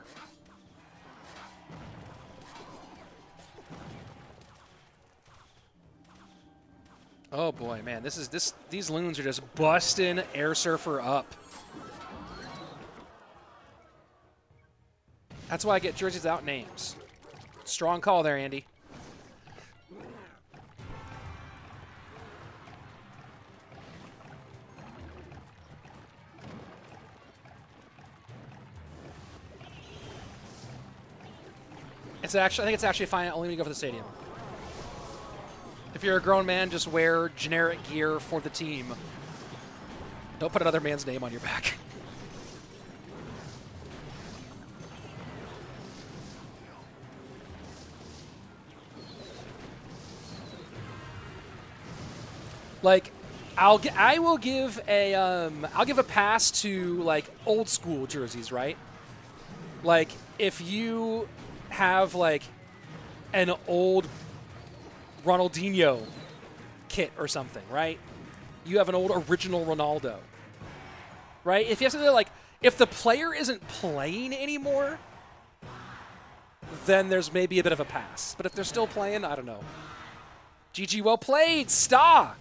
Oh boy, man, these loons are just busting Airsurfer up. That's why I get jerseys without names. Strong call there, Andy. I think it's actually fine only when you go for the stadium. If you're a grown man, just wear generic gear for the team. Don't put another man's name on your back. Like, I will give a pass to like old school jerseys, right? Like if you have like an old Ronaldinho kit or something, right? You have an old original Ronaldo, right? If you have something like, if the player isn't playing anymore, then there's maybe a bit of a pass. But if they're still playing, I don't know. GG, well played, Sta!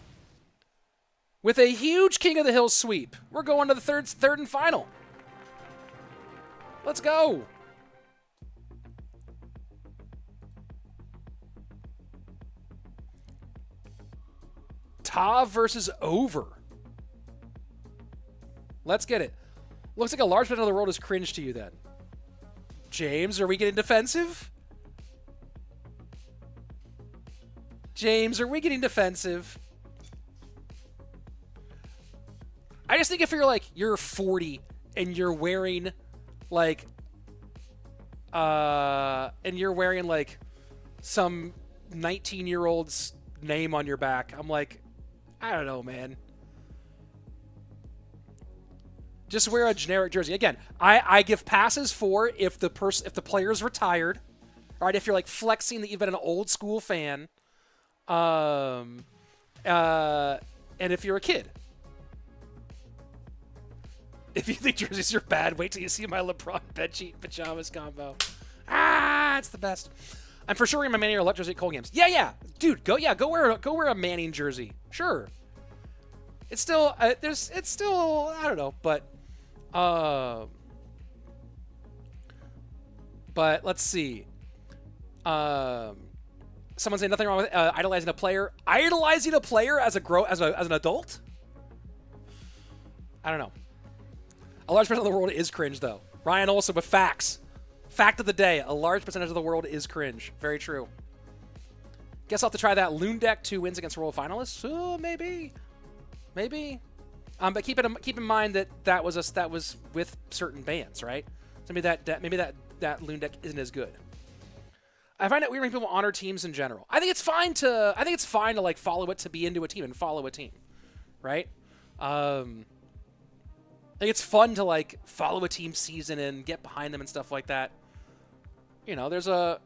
With a huge King of the Hill sweep. We're going to the third and final. Let's go. Ta versus Over. Let's get it. Looks like a large percent of the world is cringe to you then. James, are we getting defensive? James, are we getting defensive? I just think if you're like, you're 40 and you're wearing like, some 19-year-old's name on your back, I'm like, I don't know, man. Just wear a generic jersey. Again, I give passes for if the player's retired, right? If you're like flexing that you've been an old school fan, and if you're a kid. If you think jerseys are bad, wait till you see my LeBron bedsheet pajamas combo. Ah, it's the best. I'm for sure wearing my Manning or Luck jersey at Cole games. Yeah, dude, go wear a Manning jersey. Sure. It's still it's still, I don't know, but let's see. Someone saying nothing wrong with idolizing a player. Idolizing a player as an adult? I don't know. A large percent of the world is cringe, though. Ryan Olsen with facts. Fact of the day. A large percentage of the world is cringe. Very true. Guess I'll have to try that. Loon deck 2 wins against world finalists? Oh, maybe. Maybe. But keep in mind that was with certain bands, right? So maybe that Loon deck isn't as good. I find it weird when people honor teams in general. I think it's fine to like follow it, to be into a team and follow a team, right? I think it's fun to like follow a team season and get behind them and stuff like that. You know, there's a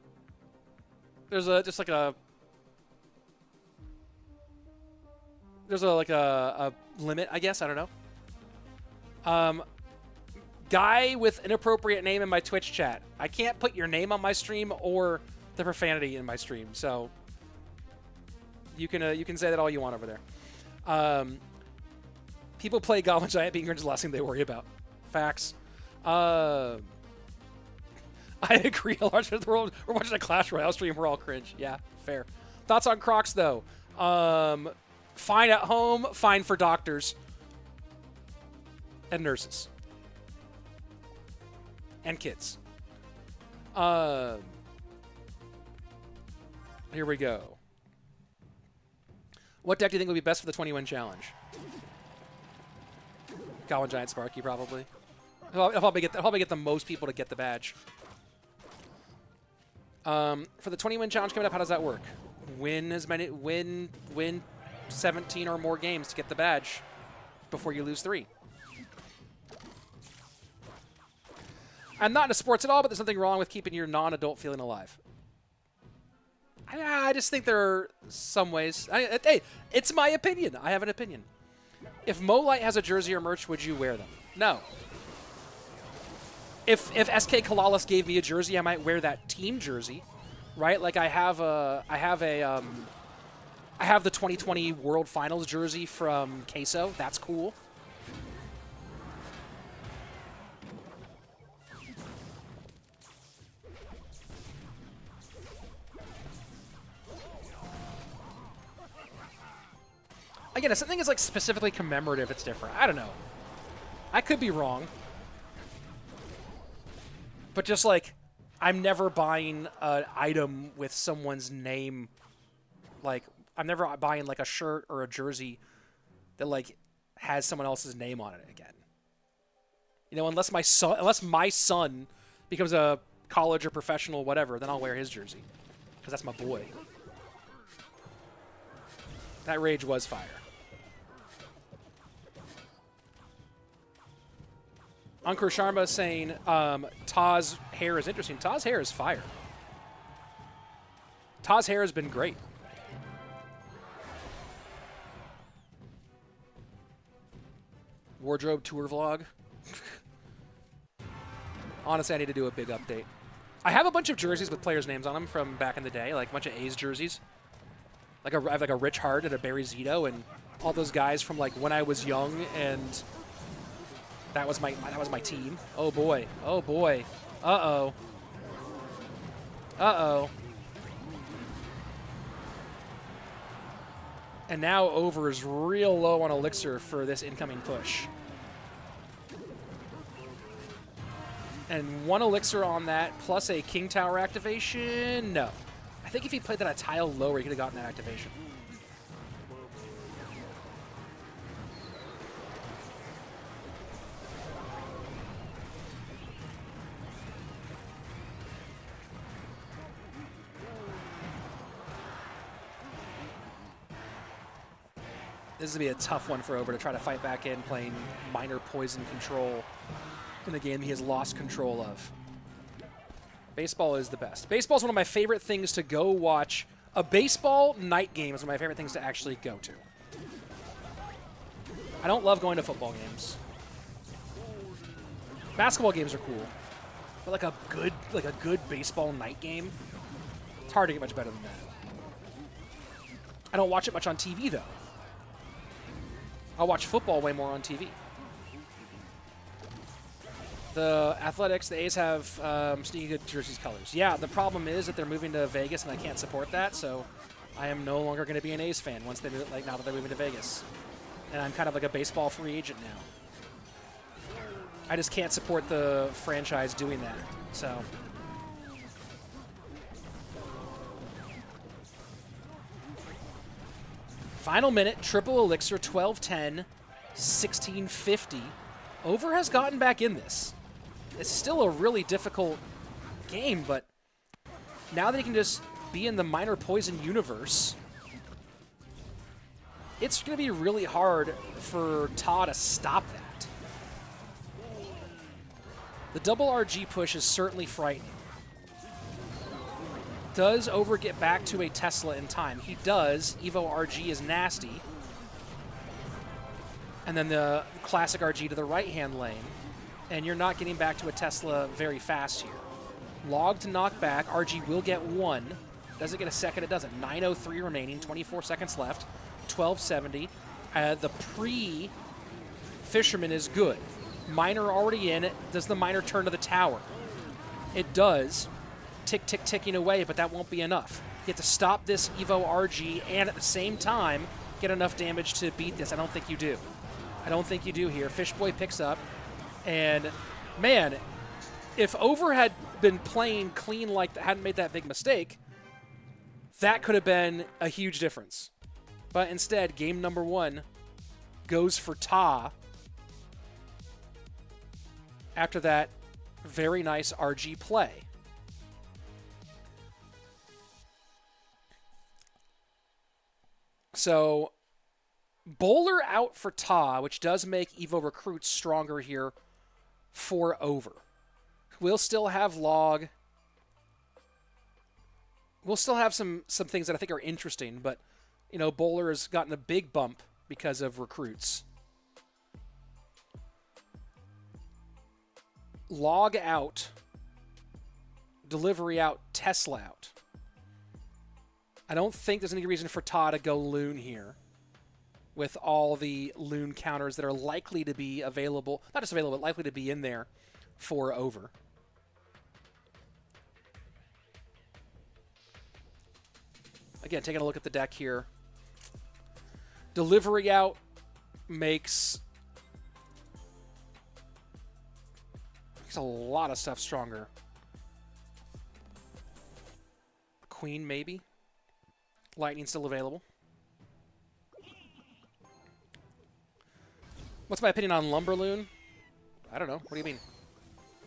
limit, I guess. I don't know. Guy with inappropriate name in my Twitch chat. I can't put your name on my stream or the profanity in my stream, so you can say that all you want over there. People play Goblin Giant being cringe is the last thing they worry about. Facts. I agree. A large part of the world, we're watching a Clash Royale stream, we're all cringe. Yeah, fair. Thoughts on Crocs, though? Fine at home, fine for doctors and nurses. And kids. Here we go. What deck do you think would be best for the 20-win challenge? Goblin Giant Sparky, probably. I'll probably get the most people to get the badge. For the 20-win challenge coming up, how does that work? Win 17 or more games to get the badge before you lose 3. I'm not into sports at all, but there's nothing wrong with keeping your non-adult feeling alive. I just think there are some ways. Hey, it's my opinion. I have an opinion. If Molite has a jersey or merch, would you wear them? No. If SK CALALAS gave me a jersey, I might wear that team jersey, right? Like I have the 2020 World Finals jersey from Queso. That's cool. Again, if something is like specifically commemorative, it's different. I don't know. I could be wrong. But just like, I'm never buying an item with someone's name. Like, I'm never buying like a shirt or a jersey that like has someone else's name on it again. You know, unless my son becomes a college or professional whatever, then I'll wear his jersey. Because that's my boy. That rage was fire. Ankur Sharma is saying Ta's hair is interesting. Ta's hair is fire. Ta's hair has been great. Wardrobe tour vlog. Honestly, I need to do a big update. I have a bunch of jerseys with players' names on them from back in the day, like a bunch of A's jerseys. I have like a Rich Hart and a Barry Zito and all those guys from like when I was young, and that was my team. Oh boy. Oh boy. Uh-oh. Uh-oh. And now over is real low on Elixir for this incoming push. And 1 Elixir on that, plus a King Tower activation? No. I think if he played that a tile lower, he could have gotten that activation. This is going to be a tough one for Over to try to fight back in, playing minor poison control in a game he has lost control of. Baseball is the best. Baseball is one of my favorite things to go watch. A baseball night game is one of my favorite things to actually go to. I don't love going to football games. Basketball games are cool, but like a good baseball night game, it's hard to get much better than that. I don't watch it much on TV though. I'll watch football way more on TV. The Athletics, the A's have sneaky good jerseys colors. Yeah, the problem is that they're moving to Vegas, and I can't support that, so I am no longer going to be an A's fan once they move, like now that they're moving to Vegas. And I'm kind of like a baseball free agent now. I just can't support the franchise doing that. So final minute, triple Elixir, 12-10, 16-50. Over has gotten back in this. It's still a really difficult game, but now that he can just be in the minor poison universe, it's going to be really hard for Ta to stop that. The double RG push is certainly frightening. Does Over get back to a Tesla in time? He does. Evo RG is nasty. And then the classic RG to the right-hand lane. And you're not getting back to a Tesla very fast here. Log to knock back. RG will get 1. Does it get a second? It doesn't. 9:03 remaining. 24 seconds left. 12:70. The pre-Fisherman is good. Miner already in. Does the Miner turn to the tower? It does. Tick, tick, ticking away, but that won't be enough. You have to stop this Evo RG and at the same time get enough damage to beat this. I don't think you do. I don't think you do here. Fishboy picks up. And, man, if Over had been playing clean like that, hadn't made that big mistake, that could have been a huge difference. But instead, game number 1 goes for Ta after that very nice RG play. So, Bowler out for Ta, which does make Evo recruits stronger here for Over. We'll still have Log. We'll still have some things that I think are interesting, but, you know, Bowler has gotten a big bump because of recruits. Log out. Delivery out. Tesla out. I don't think there's any reason for Ta to go Loon here with all the Loon counters that are likely to be available. Not just available, but likely to be in there for Over. Again, taking a look at the deck here. Delivery out makes a lot of stuff stronger. Queen, maybe. Lightning still available. What's my opinion on Lumberloon? I don't know. What do you mean?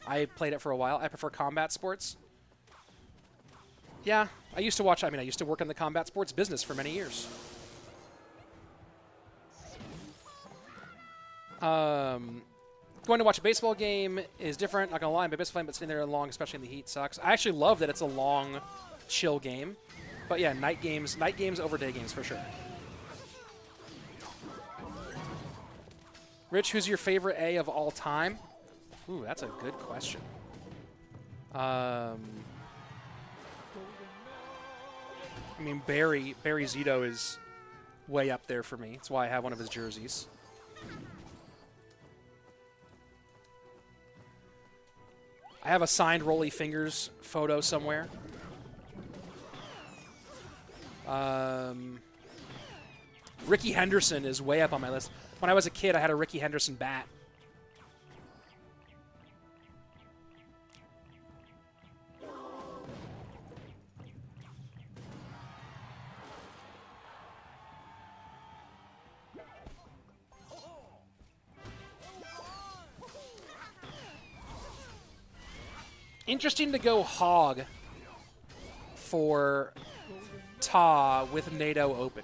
I played it for a while. I prefer combat sports. Yeah, I used to watch. I used to work in the combat sports business for many years. Going to watch a baseball game is different. Not gonna lie, I'm a baseball fan, but sitting there long, especially in the heat, sucks. I actually love that it's a long, chill game. But yeah, night games over day games for sure. Rich, who's your favorite A of all time? Ooh, that's a good question. I mean, Barry Zito is way up there for me. That's why I have one of his jerseys. I have a signed Rolly Fingers photo somewhere. Ricky Henderson is way up on my list. When I was a kid, I had a Ricky Henderson bat. Interesting to go hog for Ta with NATO open.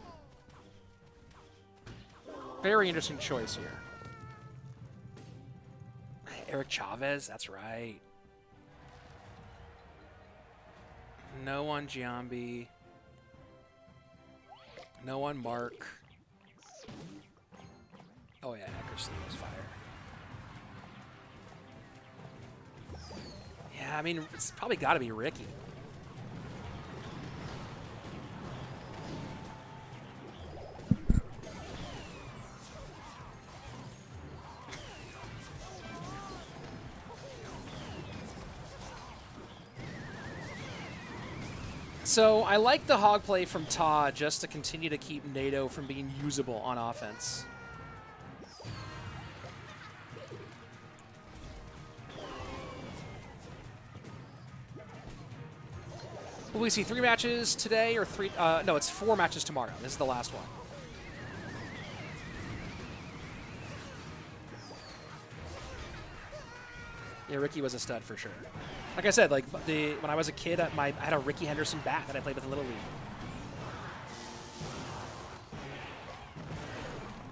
Very interesting choice here. Eric Chavez, that's right. No on Giambi. No on Mark. Oh yeah, Eckersley was fire. Yeah, I mean, it's probably got to be Ricky. So I like the hog play from Ta just to continue to keep NATO from being usable on offense. Will we see 3 matches today or 3? No, it's 4 matches tomorrow. This is the last one. Yeah, Ricky was a stud for sure. Like I said, like when I was a kid, I had a Ricky Henderson bat that I played with in Little League.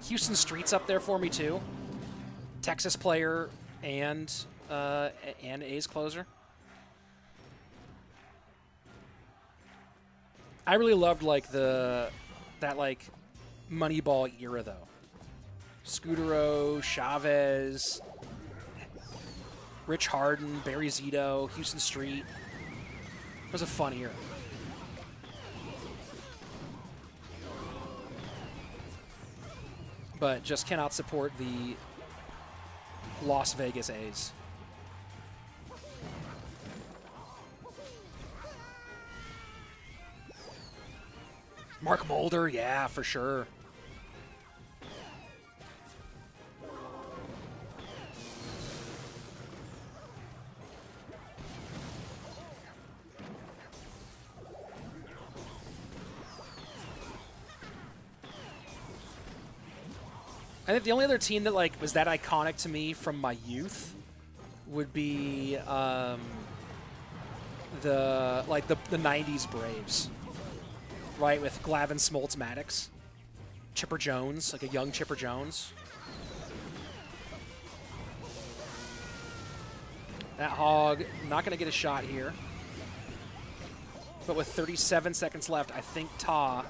Houston Street's up there for me too. Texas player and A's closer. I really loved like that like Moneyball era though. Scudero, Chavez, Rich Harden, Barry Zito, Houston Street. It was a fun era. But just cannot support the Las Vegas A's. Mark Mulder, yeah, for sure. I think the only other team that like was that iconic to me from my youth would be the 90s Braves. Right, with Glavin, Smoltz, Maddox. Chipper Jones, like a young Chipper Jones. That hog, not going to get a shot here. But with 37 seconds left, I think Ta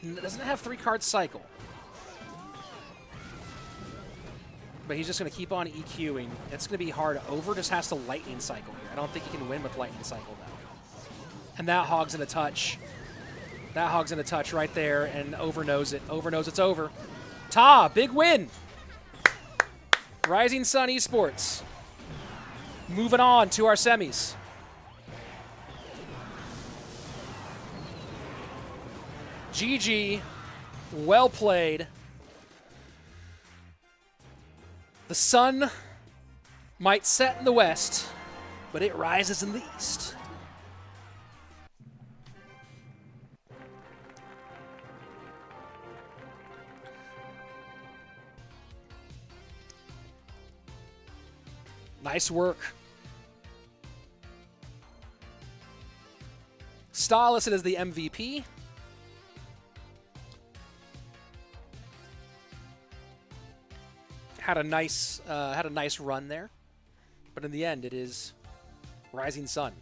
doesn't have 3-card cycle. But he's just going to keep on EQing. It's going to be hard. Over just has to lightning cycle here. I don't think he can win with lightning cycle, though. And that hog's in a touch. That hog's in a touch right there, and Over knows it. Over knows it's over. Ta, big win. Rising Sun Esports. Moving on to our semis. GG. Well played. The sun might set in the west, but it rises in the east. Nice work. Stahl listed as the MVP. had a nice run there, but in the end, it is Rising Sun.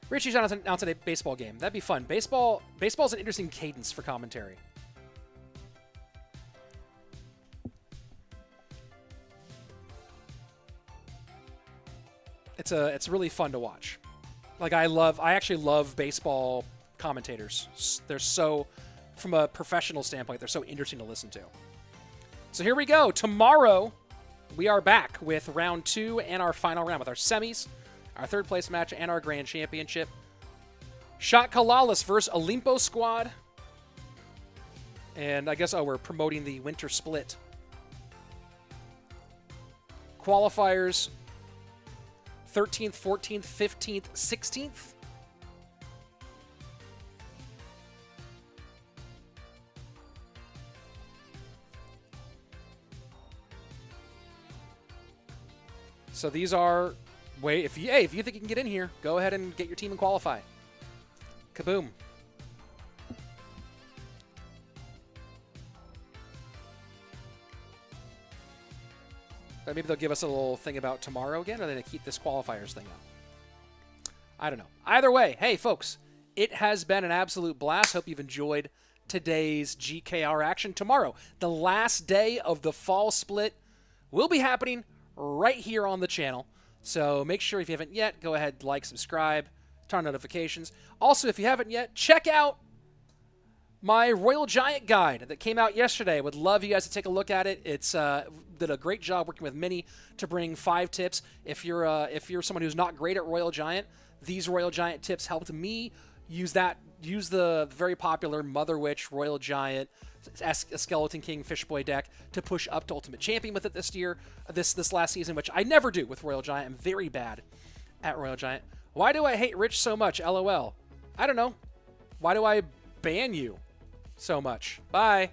Richie's announced a baseball game. That'd be fun. Baseball's an interesting cadence for commentary. It's really fun to watch. Like I actually love baseball commentators. They're so, from a professional standpoint, they're so interesting to listen to. So here we go. Tomorrow, we are back with round 2 and our final round with our semis, our third place match, and our grand championship. Shot CALALAS versus OLIMPO squad. And I guess, we're promoting the winter split. Qualifiers 13th, 14th, 15th, 16th. So these are, if you think you can get in here, go ahead and get your team and qualify. Kaboom. But maybe they'll give us a little thing about tomorrow again, or they're going to keep this qualifiers thing up. I don't know. Either way, hey, folks, it has been an absolute blast. Hope you've enjoyed today's GKR action. Tomorrow, the last day of the fall split, will be happening right here on the channel. So make sure if you haven't yet, go ahead, like, subscribe, turn on notifications. Also, if you haven't yet, check out my Royal Giant guide that came out yesterday. Would love you guys to take a look at it. It's did a great job working with Minnie to bring 5 tips. If you're someone who's not great at Royal Giant, these Royal Giant tips helped me use the very popular Mother Witch Royal Giant Skeleton King Fishboy deck to push up to Ultimate Champion with it this last season, which I never do with Royal Giant. I'm very bad at Royal Giant. Why do I hate Rich so much? LOL. I don't know. Why do I ban you so much? Bye.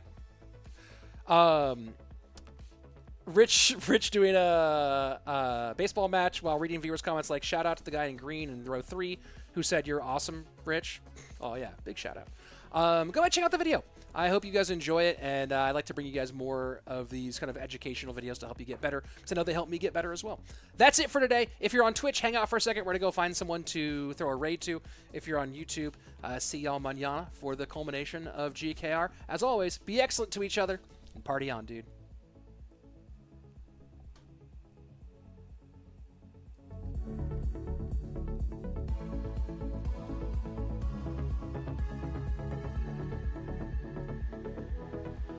Rich doing a baseball match while reading viewers' comments like, shout out to the guy in green in row 3 who said you're awesome, Rich. Oh, yeah, big shout out. Go ahead and check out the video. I hope you guys enjoy it, and I'd like to bring you guys more of these kind of educational videos to help you get better, because I know they help me get better as well. That's it for today. If you're on Twitch, hang out for a second. We're going to go find someone to throw a raid to. If you're on YouTube, see y'all mañana for the culmination of GKR. As always, be excellent to each other, and party on, dude.